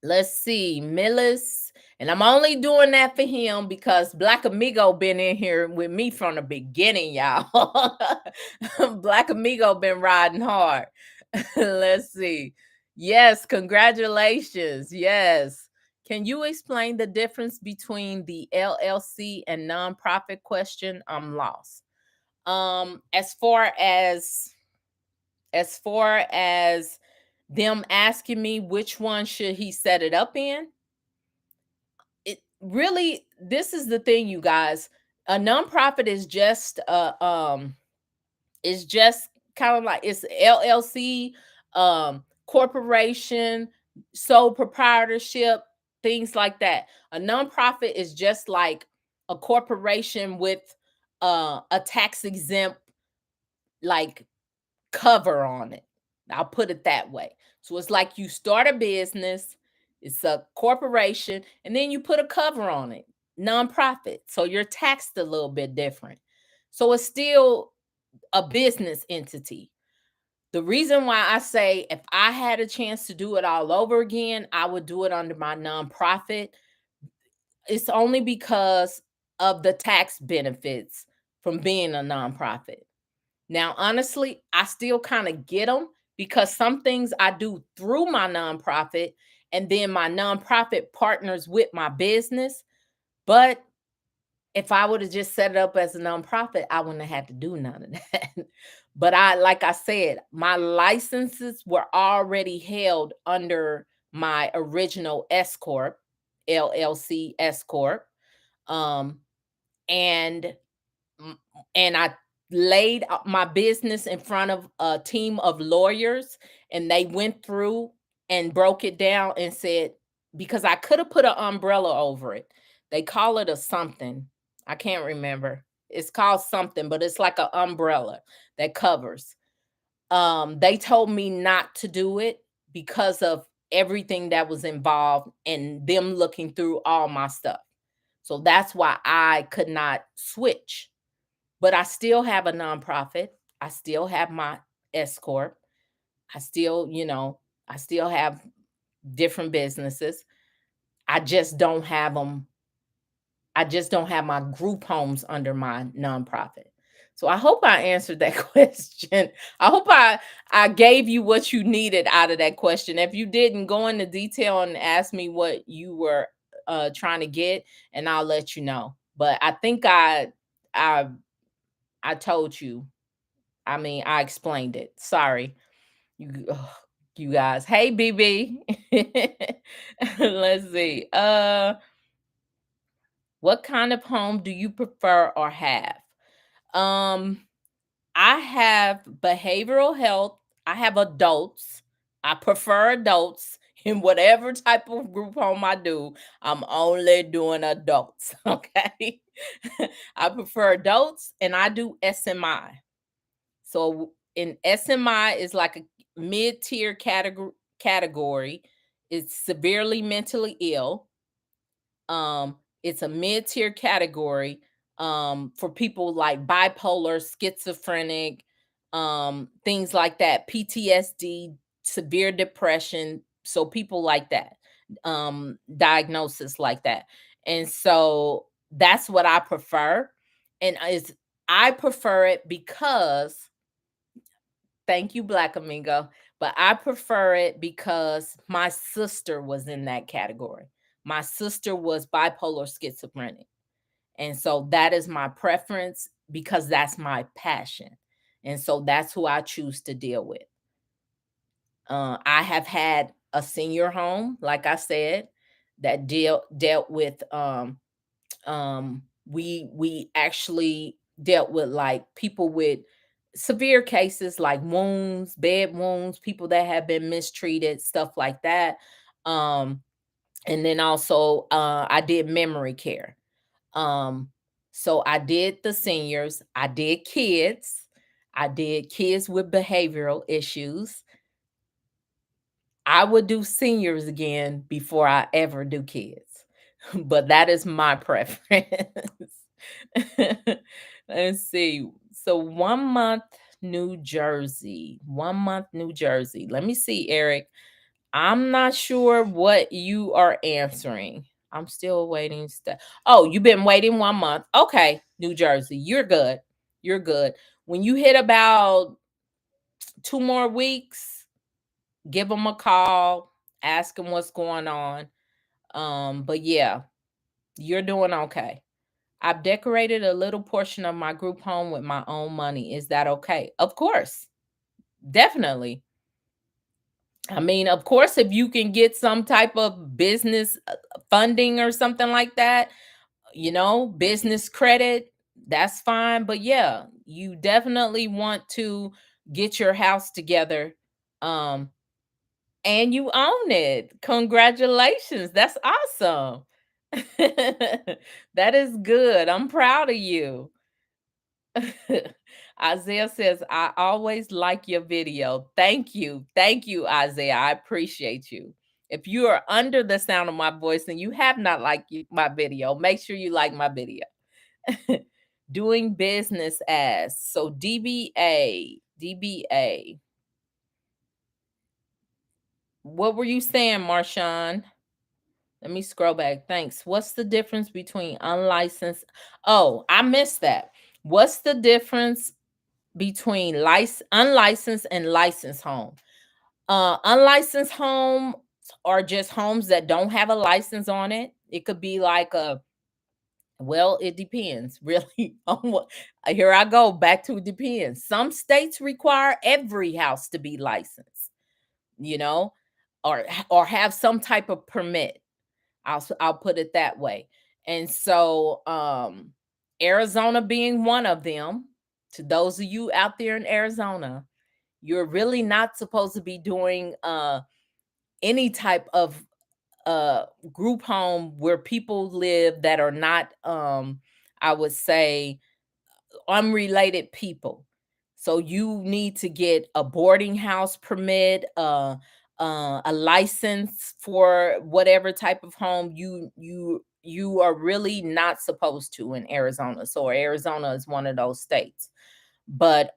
Let's see, Millis. And I'm only doing that for him because Black Amigo been in here with me from the beginning, y'all. Black Amigo been riding hard. Let's see. Yes, congratulations. Yes. Can you explain the difference between the LLC and nonprofit question? I'm lost. As far as them asking me which one should he set it up in, it really, this is the thing, you guys. A nonprofit is just kind of like, it's LLC, corporation, sole proprietorship, things like that. A nonprofit is just like a corporation with a tax exempt, like, cover on it. I'll put it that way. So it's like you start a business, it's a corporation, and then you put a cover on it, nonprofit. So you're taxed a little bit different. So it's still a business entity. The reason why I say if I had a chance to do it all over again, I would do it under my nonprofit. It's only because of the tax benefits from being a nonprofit. Now, honestly, I still kind of get them because some things I do through my nonprofit and then my nonprofit partners with my business. But if I would have just set it up as a nonprofit, I wouldn't have had to do none of that. But like I said, my licenses were already held under my original S Corp, LLC S Corp. Um, and M and I laid out my business in front of a team of lawyers, and they went through and broke it down and said, because I could have put an umbrella over it. They call it a something. I can't remember. It's called something, but it's like an umbrella that covers. They told me not to do it because of everything that was involved and them looking through all my stuff. So that's why I could not switch, but I still have a nonprofit. I still have my S corp. I still, I still have different businesses. I just don't have them. I just don't have my group homes under my nonprofit. So I hope I answered that question. I hope I gave you what you needed out of that question. If you didn't, go into detail and ask me what you were trying to get, and I'll let you know. But I think I I told you. I mean, I explained it. Sorry. You ugh, you guys. Hey, BB. Let's see. What kind of home do you prefer or have? Um, I have behavioral health. I have adults. I prefer adults. In whatever type of group home I do, I'm only doing adults. Okay. I prefer adults and I do SMI. So in SMI is like a mid-tier category. It's severely mentally ill. It's a mid-tier category for people like bipolar, schizophrenic, things like that, PTSD, severe depression. So people like that, diagnosis like that. And so that's what I prefer. And is I prefer it because, thank you, Black Amigo. But I prefer it because my sister was in that category. My sister was bipolar schizophrenic. And so that is my preference because that's my passion. And so that's who I choose to deal with. I have had a senior home, like I said, that dealt with we actually dealt with like people with severe cases like wounds, bed wounds, people that have been mistreated, stuff like that. um and then also I did memory care. um So I did the seniors, I did kids with behavioral issues. I would do seniors again before I ever do kids, but that is my preference. Let's see. So 1 month New Jersey, 1 month New Jersey. Let me see, Eric. I'm not sure what you are answering. I'm still waiting. Oh, you've been waiting 1 month. Okay, New Jersey, you're good. You're good. When you hit about 2 more weeks, give them a call, ask them what's going on. But yeah, you're doing okay. I've decorated a little portion of my group home with my own money. Is that okay? Of course, definitely. I mean, of course, if you can get some type of business funding or something like that, business credit, that's fine. But yeah, you definitely want to get your house together. Um, and you own it. Congratulations. That's awesome. That is good. I'm proud of you. Isaiah says, I always like your video. Thank you. Thank you, Isaiah. I appreciate you. If you are under the sound of my voice and you have not liked my video, make sure you like my video. Doing business as. So DBA. What were you saying, Marshawn? Let me scroll back. Thanks. What's the difference between unlicensed? Oh, I missed that. What's the difference between unlicensed and licensed home? Unlicensed homes are just homes that don't have a license on it. It could be like well, it depends really on what. Here I go back to it depends. Some states require every house to be licensed, you know, or have some type of permit. I'll put it that way. And so Arizona being one of them, to those of you out there in Arizona, you're really not supposed to be doing any type of group home where people live that are not I would say unrelated people. So you need to get a boarding house permit, a license for whatever type of home you are really not supposed to in Arizona. So Arizona is one of those states. But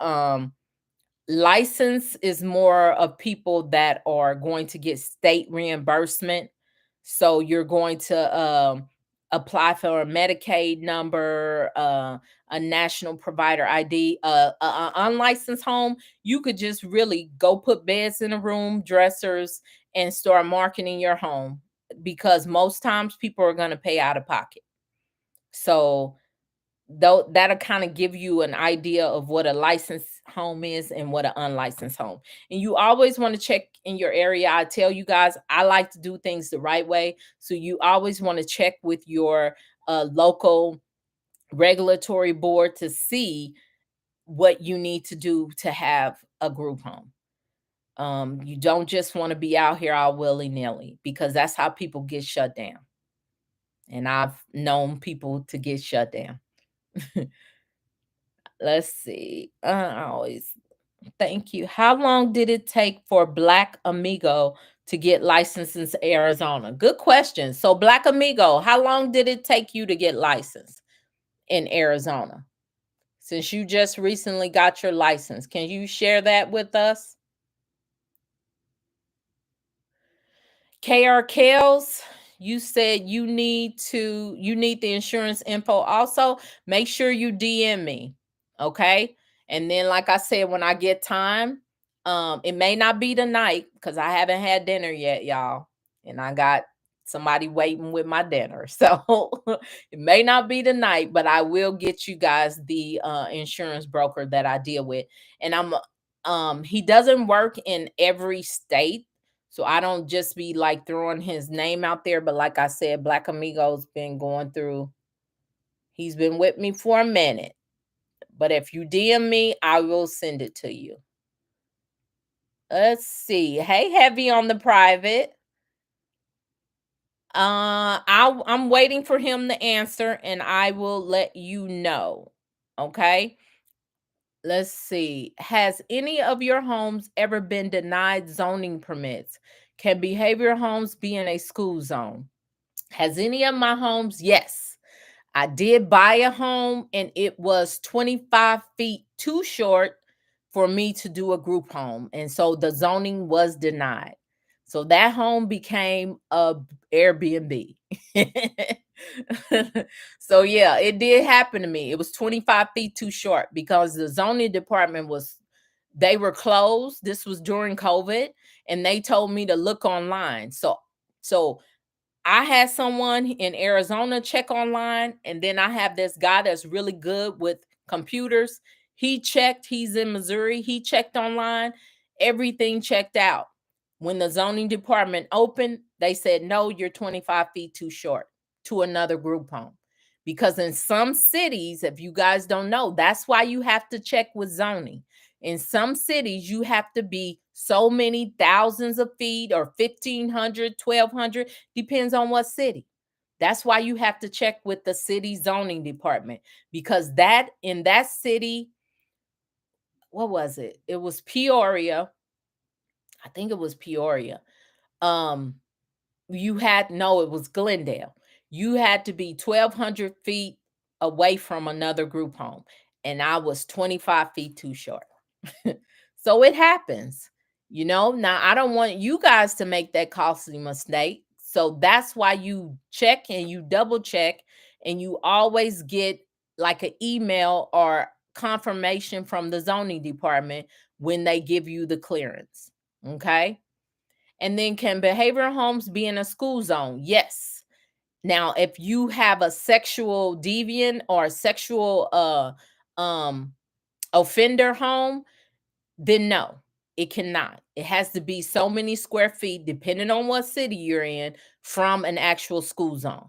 license is more of people that are going to get state reimbursement. So you're going to apply for a Medicaid number, a national provider ID. Unlicensed home, you could just really go put beds in a room, dressers, and start marketing your home because most times people are going to pay out of pocket. So though that'll kind of give you an idea of what a licensed home is and what an unlicensed home. And you always want to check in your area. I tell you guys, I like to do things the right way. So you always want to check with your local regulatory board to see what you need to do to have a group home. You don't just want to be out here all willy-nilly because that's how people get shut down. And I've known people to get shut down. Let's see. I always thank you. How long did it take for Black Amigo to get licensed in Arizona? Good question. So, Black Amigo, how long did it take you to get licensed in Arizona? Since you just recently got your license, can you share that with us? KR Kells, you said you need the insurance info also. Make sure you DM me. Okay. And then, like I said, when I get time, it may not be tonight because I haven't had dinner yet, y'all. And I got somebody waiting with my dinner. So it may not be tonight, but I will get you guys the insurance broker that I deal with. And he doesn't work in every state. So I don't just be like throwing his name out there. But like I said, Black Amigo's been going through, he's been with me for a minute. But if you DM me, I will send it to you. Let's see. Hey, Heavy on the private. I'm waiting for him to answer and I will let you know. Okay? Let's see. Has any of your homes ever been denied zoning permits? Can behavioral homes be in a school zone? Has any of my homes? Yes. I did buy a home and it was 25 feet too short for me to do a group home. And so the zoning was denied. So that home became a Airbnb. So yeah, it did happen to me. It was 25 feet too short because the zoning department was they were closed. This was during COVID and they told me to look online. So I had someone in Arizona check online, and then I have this guy that's really good with computers. He checked, he's in Missouri. He checked online, everything checked out. When the zoning department opened, they said, no, you're 25 feet too short to another group home. Because in some cities, if you guys don't know, that's why you have to check with zoning. In some cities, you have to be so many thousands of feet or 1,500, 1,200. Depends on what city. That's why you have to check with the city zoning department because that in that city, what was it? It was Peoria. I think it was Peoria. Um, you had no, it was Glendale. You had to be 1,200 feet away from another group home, and I was 25 feet too short. So it happens, you know. Now, I don't want you guys to make that costly mistake. So that's why you check and you double check, and you always get like an email or confirmation from the zoning department when they give you the clearance. Okay. And then, can behavioral homes be in a school zone? Yes. Now, if you have a sexual deviant or sexual um offender home, then no, it cannot. It has to be so many square feet, depending on what city you're in, from an actual school zone.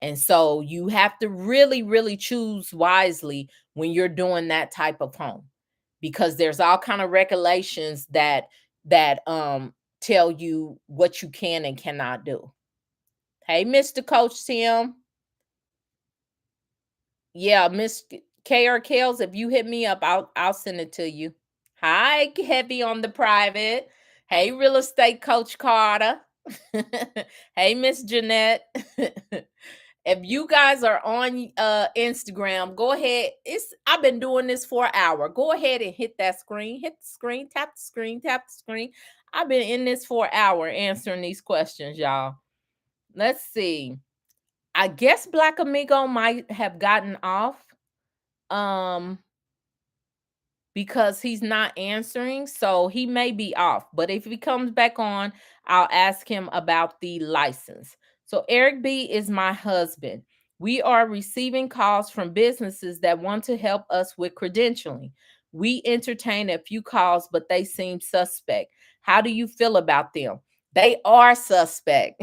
And so you have to really, really choose wisely when you're doing that type of home, because there's all kind of regulations that tell you what you can and cannot do. Hey, Mr. Coach Tim. Yeah, Miss KR Kales, if you hit me up, I'll send it to you. Hi, Heavy on the private. Hey, real estate coach Carter. Hey, Miss Jeanette. If you guys are on Instagram, go ahead. I've been doing this for an hour. Go ahead and hit that screen. Hit the screen, tap the screen, tap the screen. I've been in this for an hour answering these questions, y'all. Let's see. I guess Black Amigo might have gotten off. Um because he's not answering. So he may be off. But if he comes back on, I'll ask him about the license. So Eric B is my husband. We are receiving calls from businesses that want to help us with credentialing. We entertain a few calls, but they seem suspect. How do you feel about them? They are suspect.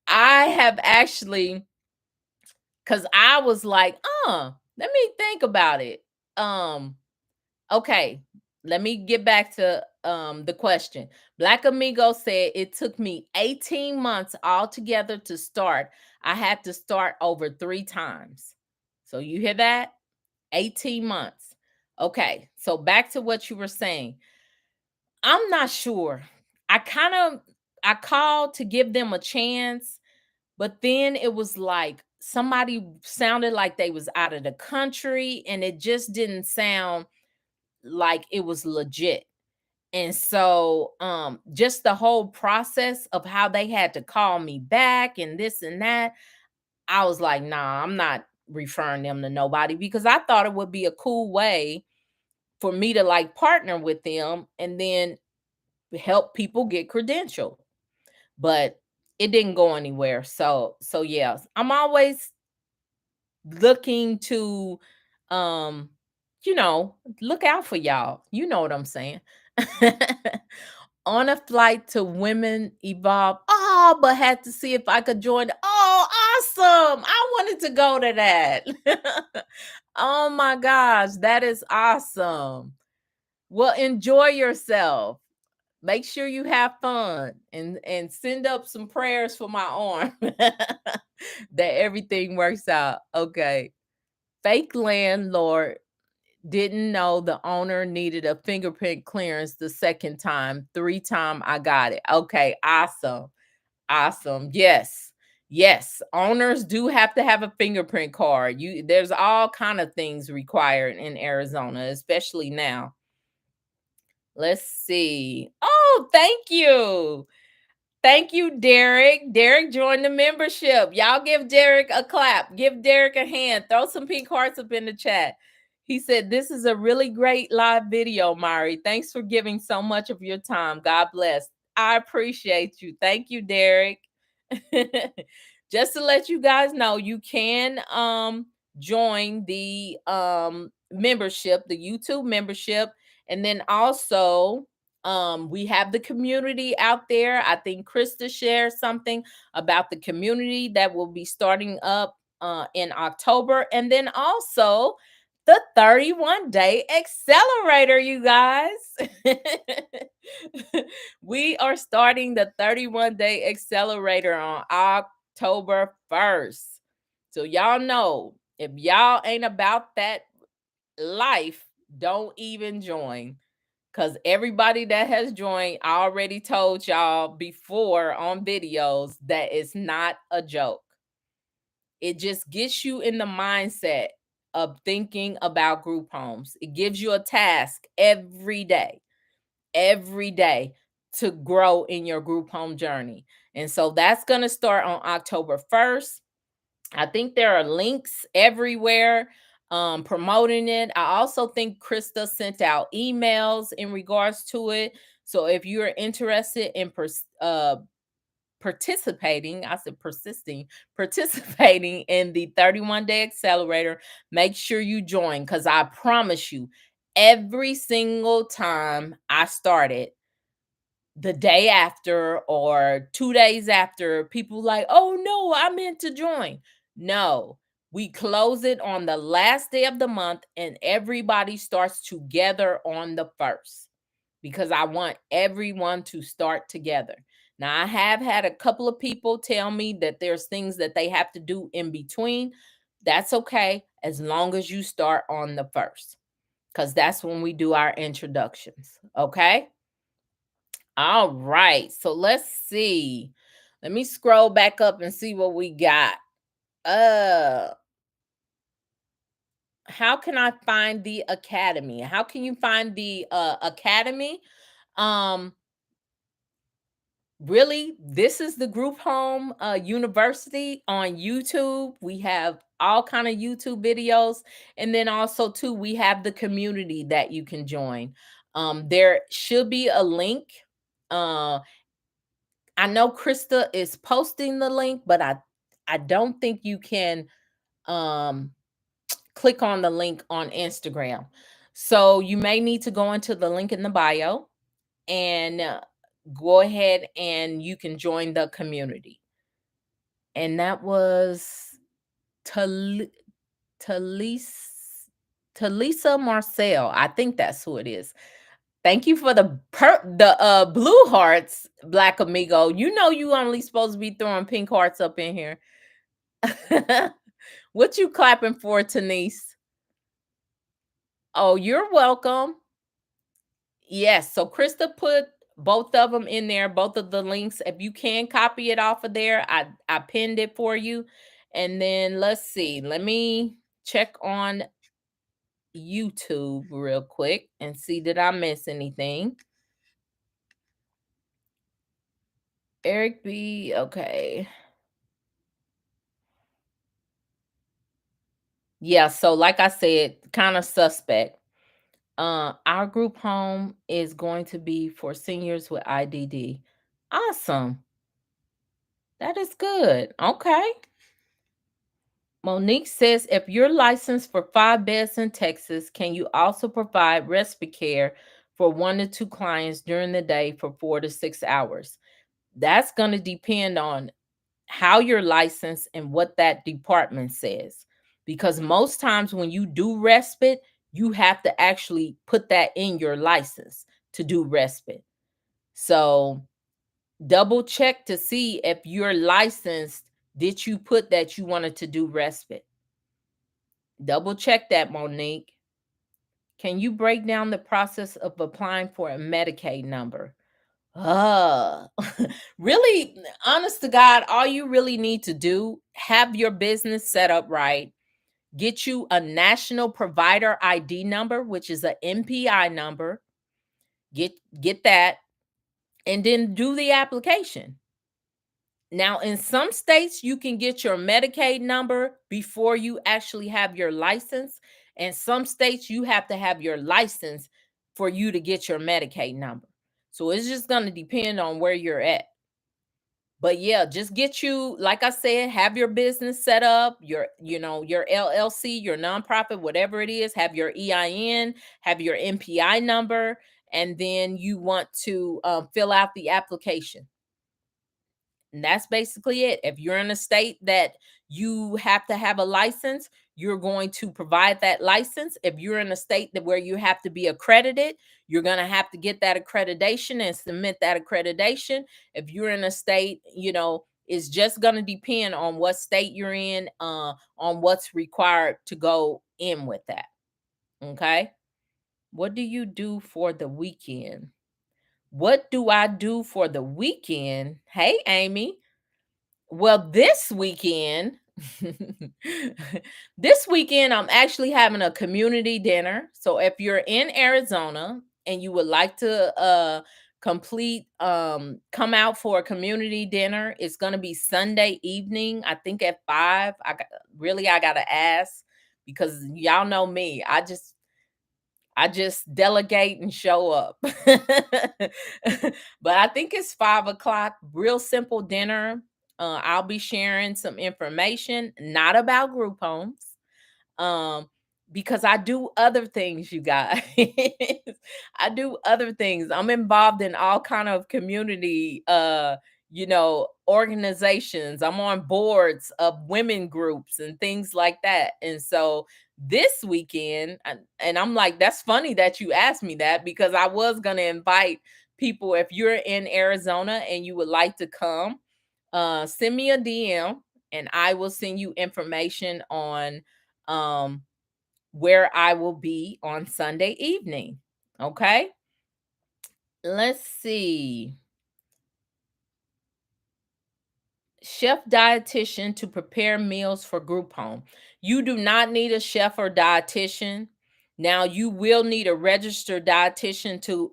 I have actually, because I was like, let me think about it. Um, okay, let me get back to the question. Black Amigo said it took me 18 months altogether to start. I had to start over 3 times. So you hear that? 18 months. Okay, so back to what you were saying. I'm not sure. I called to give them a chance, but then it was like somebody sounded like they was out of the country and it just didn't sound like it was legit. And so just the whole process of how they had to call me back and this and that, I was like, nah, I'm not referring them to nobody, because I thought it would be a cool way for me to like partner with them and then help people get credentialed. But it didn't go anywhere. So yeah, I'm always looking to um look out for y'all. You know what I'm saying? On a flight to Women Evolve. Oh, but had to see if I could join. Oh, awesome. I wanted to go to that. Oh my gosh, that is awesome. Well, enjoy yourself. Make sure you have fun and send up some prayers for my arm that everything works out. Okay. Fake landlord didn't know the owner needed a fingerprint clearance the second time. 3 time I got it. Okay, awesome. Awesome. Yes. Yes, owners do have to have a fingerprint card. There's all kind of things required in Arizona, especially now. Let's see. Oh, thank you. Thank you, Derek. Derek joined the membership. Y'all give Derek a clap. Give Derek a hand. Throw some pink hearts up in the chat. He said, "This is a really great live video, Myrrie. Thanks for giving so much of your time. God bless." I appreciate you. Thank you, Derek. Just to let you guys know, you can join the membership, the YouTube membership, and then also we have the community out there. I think Krista shared something about the community that will be starting up in October, and then also the 31-day accelerator, you guys. We are starting the 31-day accelerator on October 1st. So y'all know, if y'all ain't about that life, don't even join. Because everybody that has joined, I already told y'all before on videos that it's not a joke. It just gets you in the mindset of thinking about group homes. It gives you a task every day to grow in your group home journey. And so that's going to start on October 1st. I think there are links everywhere promoting it. I also think Krista sent out emails in regards to it. So if you're interested in participating, I said persisting, participating in the 31-day accelerator, make sure you join, because I promise you, every single time I started, the day after or 2 days after, people like, "Oh no, I meant to join." No, we close it on the last day of the month and everybody starts together on the 1st, because I want everyone to start together. Now, I have had a couple of people tell me that there's things that they have to do in between. That's okay, as long as you start on the 1st, because that's when we do our introductions. Okay. All right. So let's see. Let me scroll back up and see what we got. Uh how can I find the academy? How can you find the academy? Um Really, this is the group home university on YouTube. We have all kind of YouTube videos, and then also too we have the community that you can join. There should be a link. uh I know Krista is posting the link, but I don't think you can um click on the link on Instagram. So you may need to go into the link in the bio and go ahead and you can join the community. And that was Tal- Talisa Talisa Marcel. I think that's who it is. Thank you for the blue hearts, Black Amigo. You know you only supposed to be throwing pink hearts up in here. What you clapping for, Tanise? Oh, you're welcome. Yes. So Krista put both of them in there, both of the links. If you can copy it off of there, I pinned it for you. And then let's see. Let me check on YouTube real quick and see, did I miss anything? Eric B. Okay. Yeah, so like I said, kind of suspect. Our group home is going to be for seniors with IDD. Awesome. That is good. Okay. Monique says, if you're licensed for 5 beds in Texas, can you also provide respite care for 1 to 2 clients during the day for 4 to 6 hours? That's going to depend on how you're licensed and what that department says. Because most times when you do respite, you have to actually put that in your license to do respite. So double check to see if you're licensed. Did you put that you wanted to do respite? Double check that, Monique. Can you break down the process of applying for a Medicaid number? Uh, really, honest to God, all you really need to do, have your business set up right, get you a national provider ID number, which is a NPI number. Get get that, and then do the application. Now, in some states, you can get your Medicaid number before you actually have your license. And some states, you have to have your license for you to get your Medicaid number. So it's just going to depend on where you're at. But yeah, just get you, like I said, have your business set up, your LLC, your nonprofit, whatever it is, have your EIN, have your NPI number, and then you want to fill out the application. And that's basically it. If you're in a state that you have to have a license, you're going to provide that license. If you're in a state that where you have to be accredited, you're going to have to get that accreditation and submit that accreditation. If you're in a state, it's just going to depend on what state you're in, on what's required to go in with that. Okay. What do you do for the weekend? What do I do for the weekend? Hey, Amy. Well, this weekend, this weekend, I'm actually having a community dinner. So if you're in Arizona and you would like to come out for a community dinner, it's gonna be Sunday evening, I think at 5. I gotta ask because y'all know me. I just delegate and show up. But I think it's 5 o'clock. Real simple dinner. I'll be sharing some information, not about group homes, um, because I do other things, you guys. I do other things. I'm involved in all kind of community, organizations. I'm on boards of women groups and things like that. And so this weekend, and I'm like, that's funny that you asked me that because I was going to invite people. If you're in Arizona and you would like to come, send me a DM and I will send you information on um, where I will be on Sunday evening. Okay. Let's see. Chef dietitian to prepare meals for group home. You do not need a chef or dietitian. Now you will need a registered dietitian to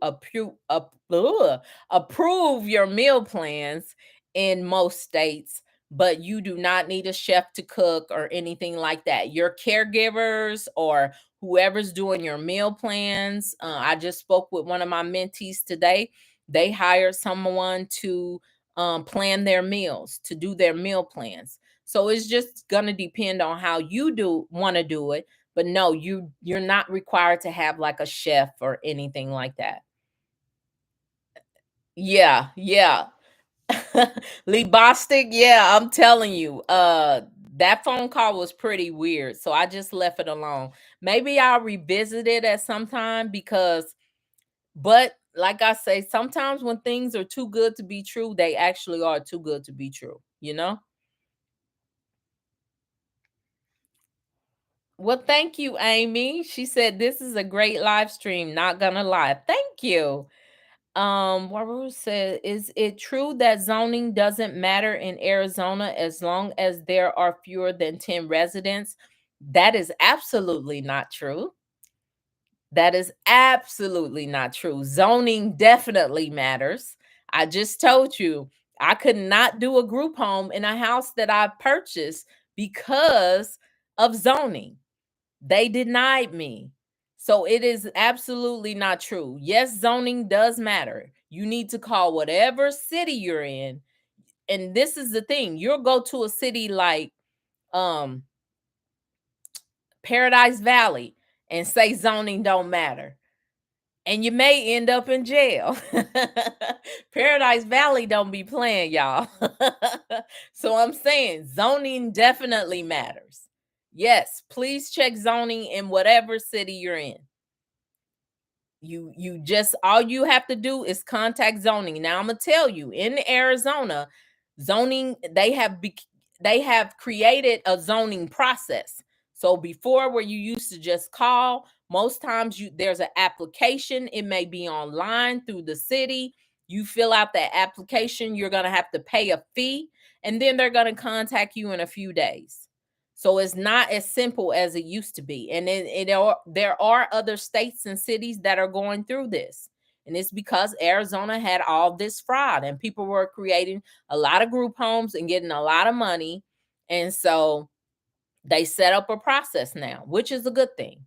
approve your meal plans in most states, but you do not need a chef to cook or anything like that. Your caregivers or whoever's doing your meal plans. I just spoke with one of my mentees today. They hired someone to plan their meals, to do their meal plans. So it's just going to depend on how you do want to do it. But no, you're not required to have like a chef or anything like that. Yeah, yeah. Lee Bostic, yeah, I'm telling you, that phone call was pretty weird. So I just left it alone. Maybe I'll revisit it at some time but like I say, sometimes when things are too good to be true, they actually are too good to be true, you know? Well, thank you, Amy. She said this is a great live stream, not gonna lie. Thank you. What said, is it true that zoning doesn't matter in Arizona as long as there are fewer than 10 residents? That is absolutely not true. That is absolutely not true. Zoning definitely matters. I just told you I could not do a group home in a house that I purchased because of zoning. They denied me. So it is absolutely not true. Yes, zoning does matter. You need to call whatever city you're in. And this is the thing. You'll go to a city like um Paradise Valley and say zoning don't matter. And you may end up in jail. Paradise Valley don't be playing, y'all. So I'm saying zoning definitely matters. Yes, please check zoning in whatever city you're in. You just, all you have to do is contact zoning. Now I'm gonna tell you, in Arizona, zoning, they have created a zoning process. So before, where you used to just call, most times there's an application. It may be online through the city. You fill out that application, you're gonna have to pay a fee, and then they're gonna contact you in a few days. So it's not as simple as it used to be. And there are other states and cities that are going through this. And it's because Arizona had all this fraud and people were creating a lot of group homes and getting a lot of money. And so they set up a process now, which is a good thing.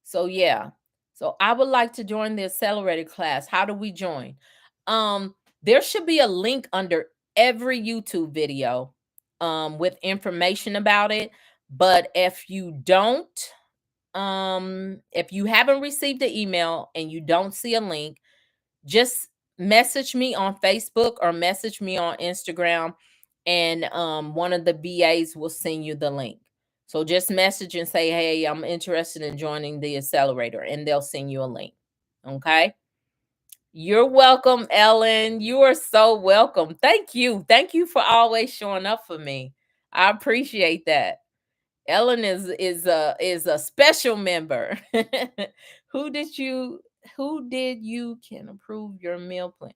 So yeah. So I would like to join the accelerated class. How do we join? There should be a link under every YouTube video with information about it. But if you don't, if you haven't received the email and you don't see a link, just message me on Facebook or message me on Instagram, and one of the VAs will send you the link. So just message and say, hey, I'm interested in joining the accelerator, and they'll send you a link. Okay. You're welcome, Ellen. You are so welcome. Thank you. Thank you for always showing up for me. I appreciate that. Ellen is a special member. who did you who did you can approve your meal plan?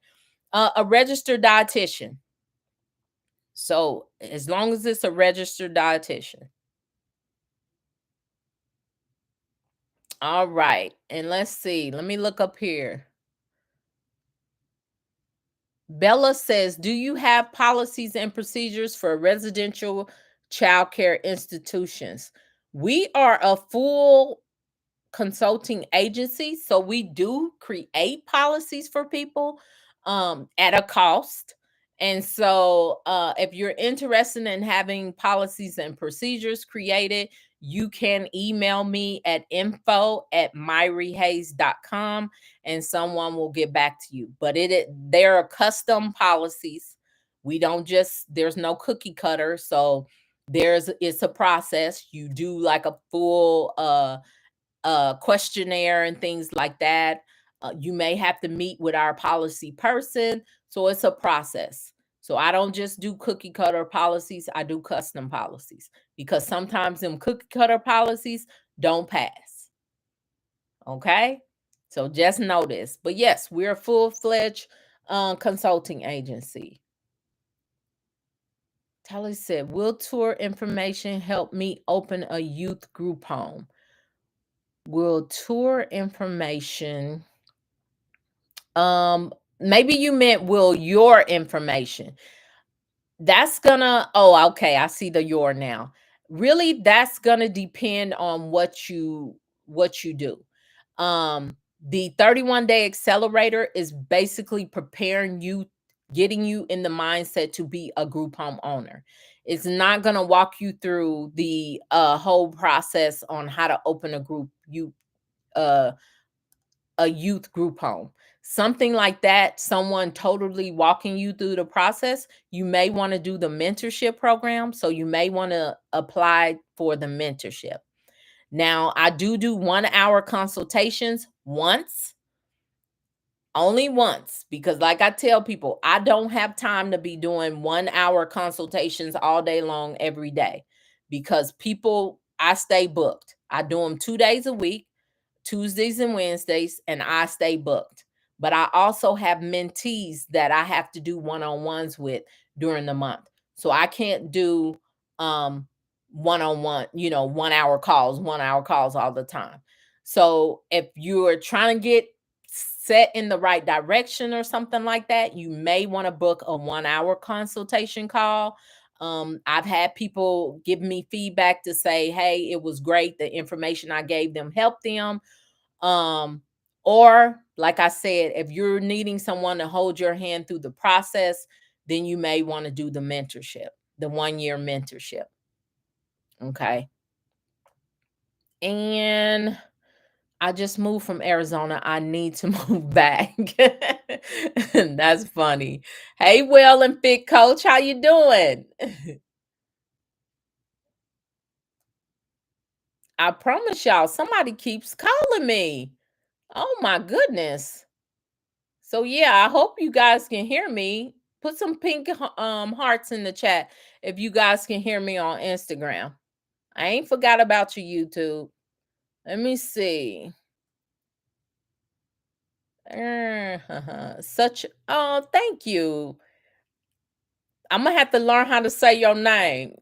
A registered dietitian. So as long as it's a registered dietitian. All right. And let's see. Let me look up here. Bella says, do you have policies and procedures for residential childcare institutions? We are a full consulting agency, so we do create policies for people at a cost. And so if you're interested in having policies and procedures created, you can email me at info@myrriehayes.com, and someone will get back to you. But there are custom policies. We don't just, there's no cookie cutter. So it's a process. You do like a full questionnaire and things like that. You may have to meet with our policy person. So it's a process. So I don't just do cookie cutter policies, I do custom policies, because sometimes them cookie cutter policies don't pass. Okay. So just know this. But yes, we're a full-fledged consulting agency. Telly said, will tour information help me open a youth group home? Will tour information, maybe you meant will your information. That's gonna, oh, okay, I see the your now. Really, that's gonna depend on what you do. The 31-day accelerator is basically preparing you, getting you in the mindset to be a group home owner. It's not gonna walk you through the whole process on how to open uh a youth group home. Something like that, someone totally walking you through the process. You may want to do the mentorship program. So you may want to apply for the mentorship. Now, I do 1 hour consultations once, only once, because like I tell people, I don't have time to be doing 1 hour consultations all day long every day, because people, I stay booked. I do them 2 days a week, Tuesdays and Wednesdays, and I stay booked. But I also have mentees that I have to do one-on-ones with during the month. So I can't do one-on-one, 1 hour calls, 1 hour calls all the time. So if you're trying to get set in the right direction or something like that, you may want to book a 1 hour consultation call. I've had people give me feedback to say, hey, it was great. The information I gave them helped them. Or like I said, if you're needing someone to hold your hand through the process, then you may want to do the mentorship, the 1 year mentorship. Okay. And I just moved from Arizona. I need to move back. That's funny. Hey, Well and Fit Coach, how you doing? I promise y'all, somebody keeps calling me. Oh my goodness. So yeah, I hope you guys can hear me. Put some pink hearts in the chat if you guys can hear me on Instagram. I ain't forgot about you, YouTube. Let me see. Such thank you. I'm gonna have to learn how to say your name.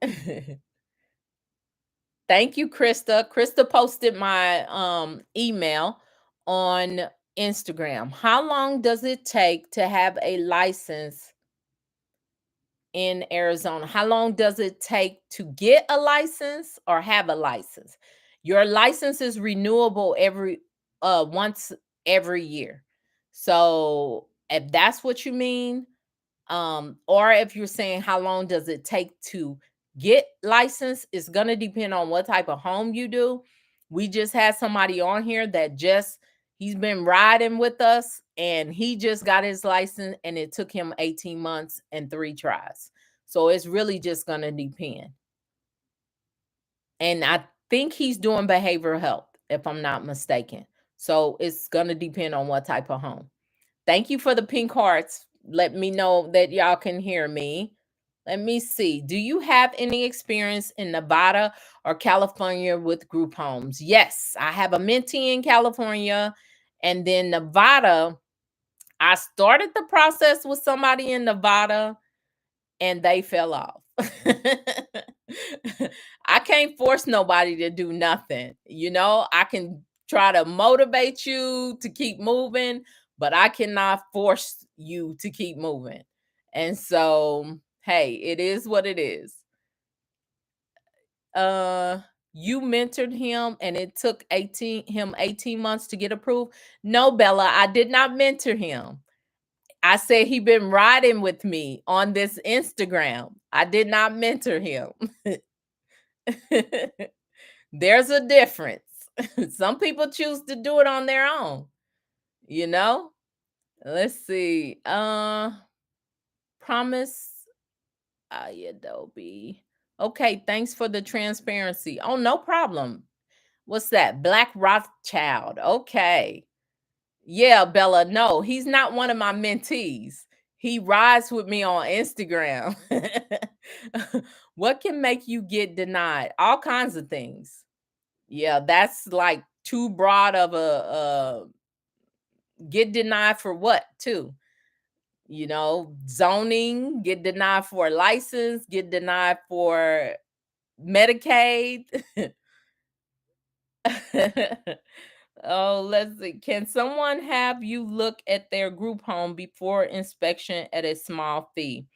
Thank you, Krista. Krista posted my email on Instagram. How long does it take to have a license in Arizona? How long does it take to get a license or have a license? Your license is renewable every once every year. So if that's what you mean, or if you're saying how long does it take to get licensed, it's going to depend on what type of home you do. We just had somebody on here that just he's been riding with us and he just got his license and it took him 18 months and 3 tries. So it's really just going to depend. And I think he's doing behavioral health if I'm not mistaken. So it's going to depend on what type of home. Thank you for the pink hearts. Let me know that y'all can hear me. Let me see. Do you have any experience in Nevada or California with group homes? Yes, I have a mentee in California. And then Nevada, I started the process with somebody in Nevada and they fell off. I can't force nobody to do nothing. I can try to motivate you to keep moving, but I cannot force you to keep moving. And so, hey, it is what it is. Uh you mentored him and it took 18 months to get approved. No, Bella, I did not mentor him. I said he been riding with me on this Instagram. I did not mentor him. There's a difference. Some people choose to do it on their own, you know? Let's see. Promise Adobe. Okay, thanks for the transparency. Oh, no problem. What's that? Black Rothschild. Okay. Yeah, Bella. No, he's not one of my mentees. He rides with me on Instagram. What can make you get denied? All kinds of things. Yeah, that's like too broad of a get denied for what, too? Zoning, get denied for a license, get denied for Medicaid. Oh, let's see. Can someone have you look at their group home before inspection at a small fee?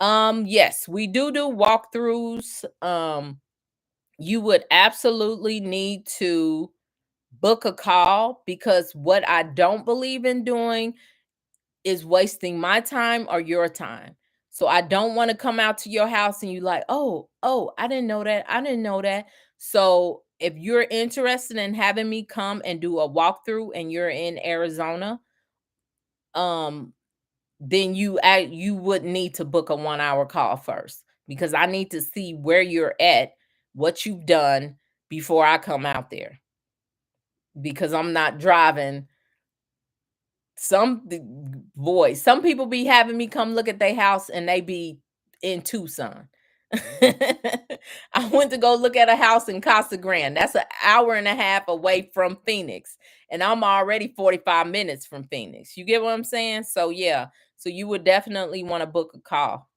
Yes, we do walkthroughs. You would absolutely need to book a call because what I don't believe in doing is wasting my time or your time. So I don't want to come out to your house and you like, oh, I didn't know that. I didn't know that. So if you're interested in having me come and do a walkthrough and you're in Arizona, um, then you would need to book a 1 hour call first because I need to see where you're at, what you've done before I come out there because I'm not driving some people be having me come look at their house and they be in Tucson. I went to go look at a house in Casa Grande. That's an hour and a half away from Phoenix. And I'm already 45 minutes from Phoenix. You get what I'm saying? So yeah. So you would definitely want to book a call.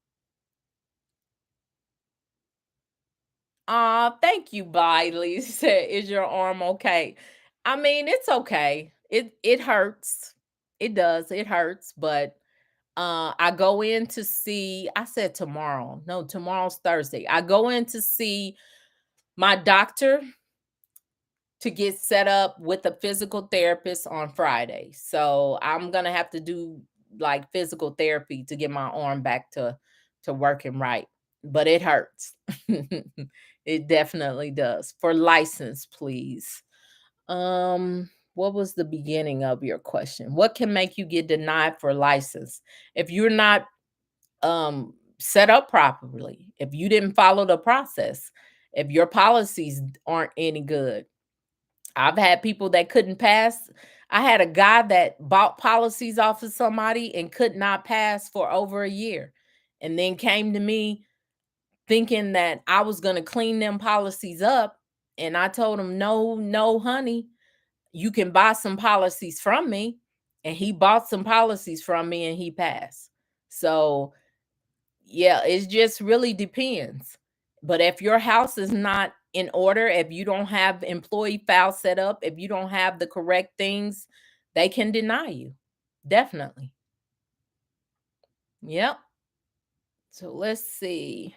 Thank you, Biley. Said, is your arm okay? I mean, it's okay. It hurts. It does. It hurts, but I go in to see, I said tomorrow. No, tomorrow's Thursday. I go in to see my doctor to get set up with a physical therapist on Friday. So I'm gonna have to do like physical therapy to get my arm back to working right. But it hurts. It definitely does. For license, please. What was the beginning of your question? What can make you get denied for license? If you're not set up properly, if you didn't follow the process, if your policies aren't any good, I've had people that couldn't pass. I had a guy that bought policies off of somebody and could not pass for over a year, and then came to me thinking that I was going to clean them policies up. And I told him, no, no, honey, you can buy some policies from me. And he bought some policies from me and he passed. So, yeah, it just really depends. But if your house is not in order, if you don't have employee file set up, if you don't have the correct things, they can deny you. Definitely. Yep. So let's see.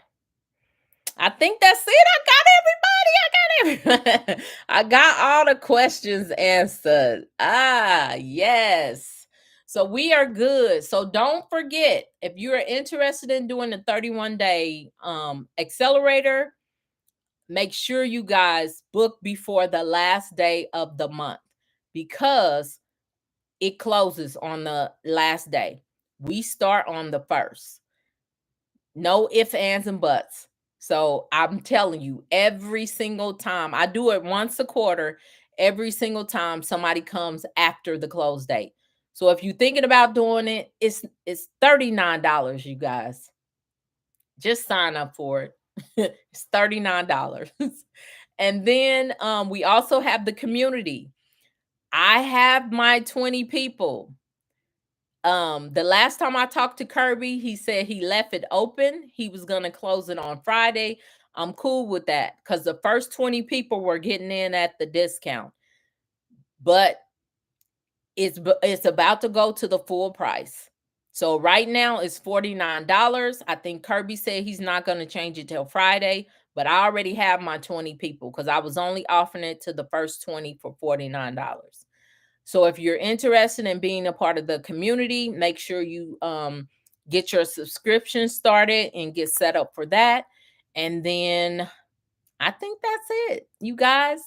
I think that's it. I got everybody. I got all the questions answered. Ah, yes. So we are good. So don't forget, if you are interested in doing the 31-day accelerator, make sure you guys book before the last day of the month, because it closes on the last day. We start on the 1st. No ifs, ands, and buts. So I'm telling you, every single time I do it once a quarter, every single time somebody comes after the close date. So if you're thinking about doing it, it's $39, you guys. Just sign up for it. It's $39. And then we also have the community. I have my 20 people. The last time I talked to Kirby, he said he left it open. He was going to close it on Friday. I'm cool with that because the first 20 people were getting in at the discount. But it's about to go to the full price. So right now it's $49. I think Kirby said he's not going to change it till Friday, but I already have my 20 people because I was only offering it to the first 20 for $49. So if you're interested in being a part of the community, make sure you get your subscription started and get set up for that. And then I think that's it, you guys.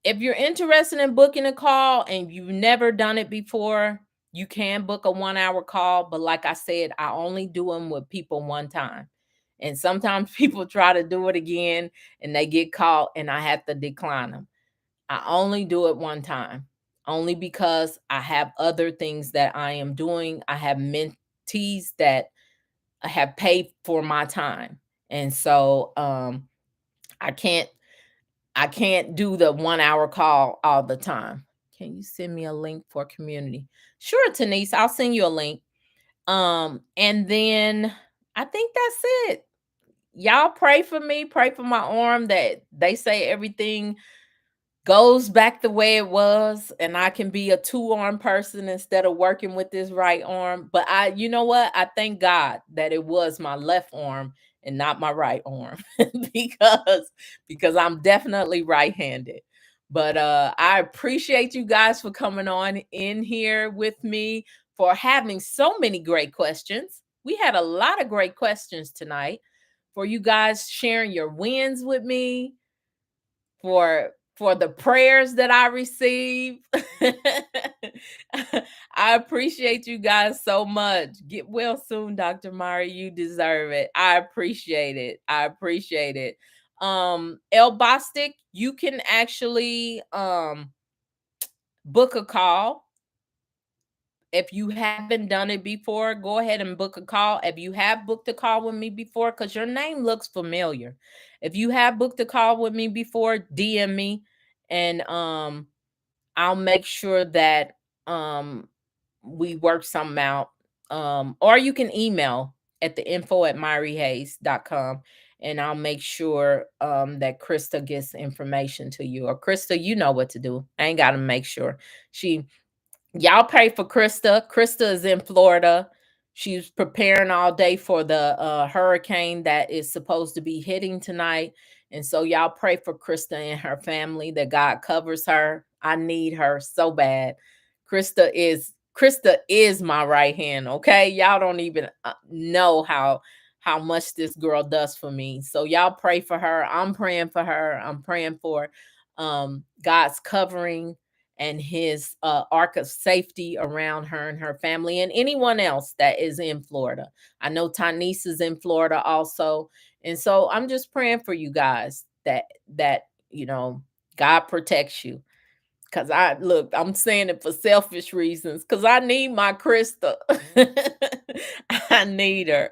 If you're interested in booking a call and you've never done it before, you can book a 1-hour call. But like I said, I only do them with people one time. And sometimes people try to do it again and they get caught and I have to decline them. I only do it one time, only because I have other things that I am doing. I have mentees that have paid for my time. And so I can't do the 1-hour call all the time. Can you send me a link for community? Sure, Denise, I'll send you a link. And then I think that's it. Y'all pray for me, pray for my arm that they say everything goes back the way it was and I can be a two-arm person instead of working with this right arm. But you know what? I thank God that it was my left arm and not my right arm because I'm definitely right-handed. But I appreciate you guys for coming on in here with me, for having so many great questions. We had a lot of great questions tonight, for you guys sharing your wins with me, for the prayers that I receive. I appreciate you guys so much. Get well soon, Dr. Mari. You deserve it. I appreciate it. I appreciate it. El Bostic, you can actually book a call. If you haven't done it before, go ahead and book a call. If you have booked a call with me before, because your name looks familiar. If you have booked a call with me before, DM me and I'll make sure that we work something out. Or you can email at the info@myrriehayes.com and I'll make sure that Krista gets information to you. Or Krista, you know what to do. I ain't gotta make sure. Y'all pray for Krista. Krista is in Florida. She's preparing all day for the hurricane that is supposed to be hitting tonight. And so y'all pray for Krista and her family, that God covers her. I need her so bad. Krista is my right hand, okay? Y'all don't even know how much this girl does for me. So y'all pray for her. I'm praying for her. I'm praying for God's covering and his ark of safety around her and her family and anyone else that is in Florida. I know Tanise is in Florida also. And so I'm just praying for you guys that God protects you. Cause I look, I'm saying it for selfish reasons, cause I need my Krista. I need her.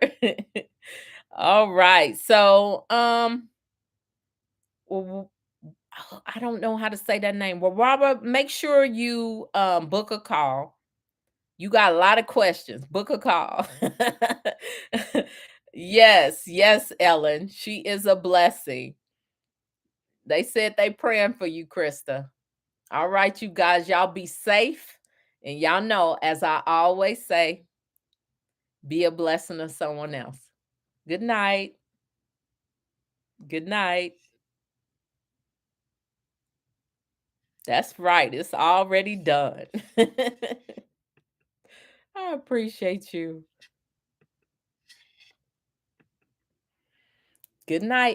All right. So, w- oh, I don't know how to say that name. Well, Robert, make sure you book a call. You got a lot of questions. Book a call. Yes, yes, Ellen. She is a blessing. They said they praying for you, Krista. All right, you guys, y'all be safe. And y'all know, as I always say, be a blessing to someone else. Good night. Good night. That's right. It's already done. I appreciate you. Good night.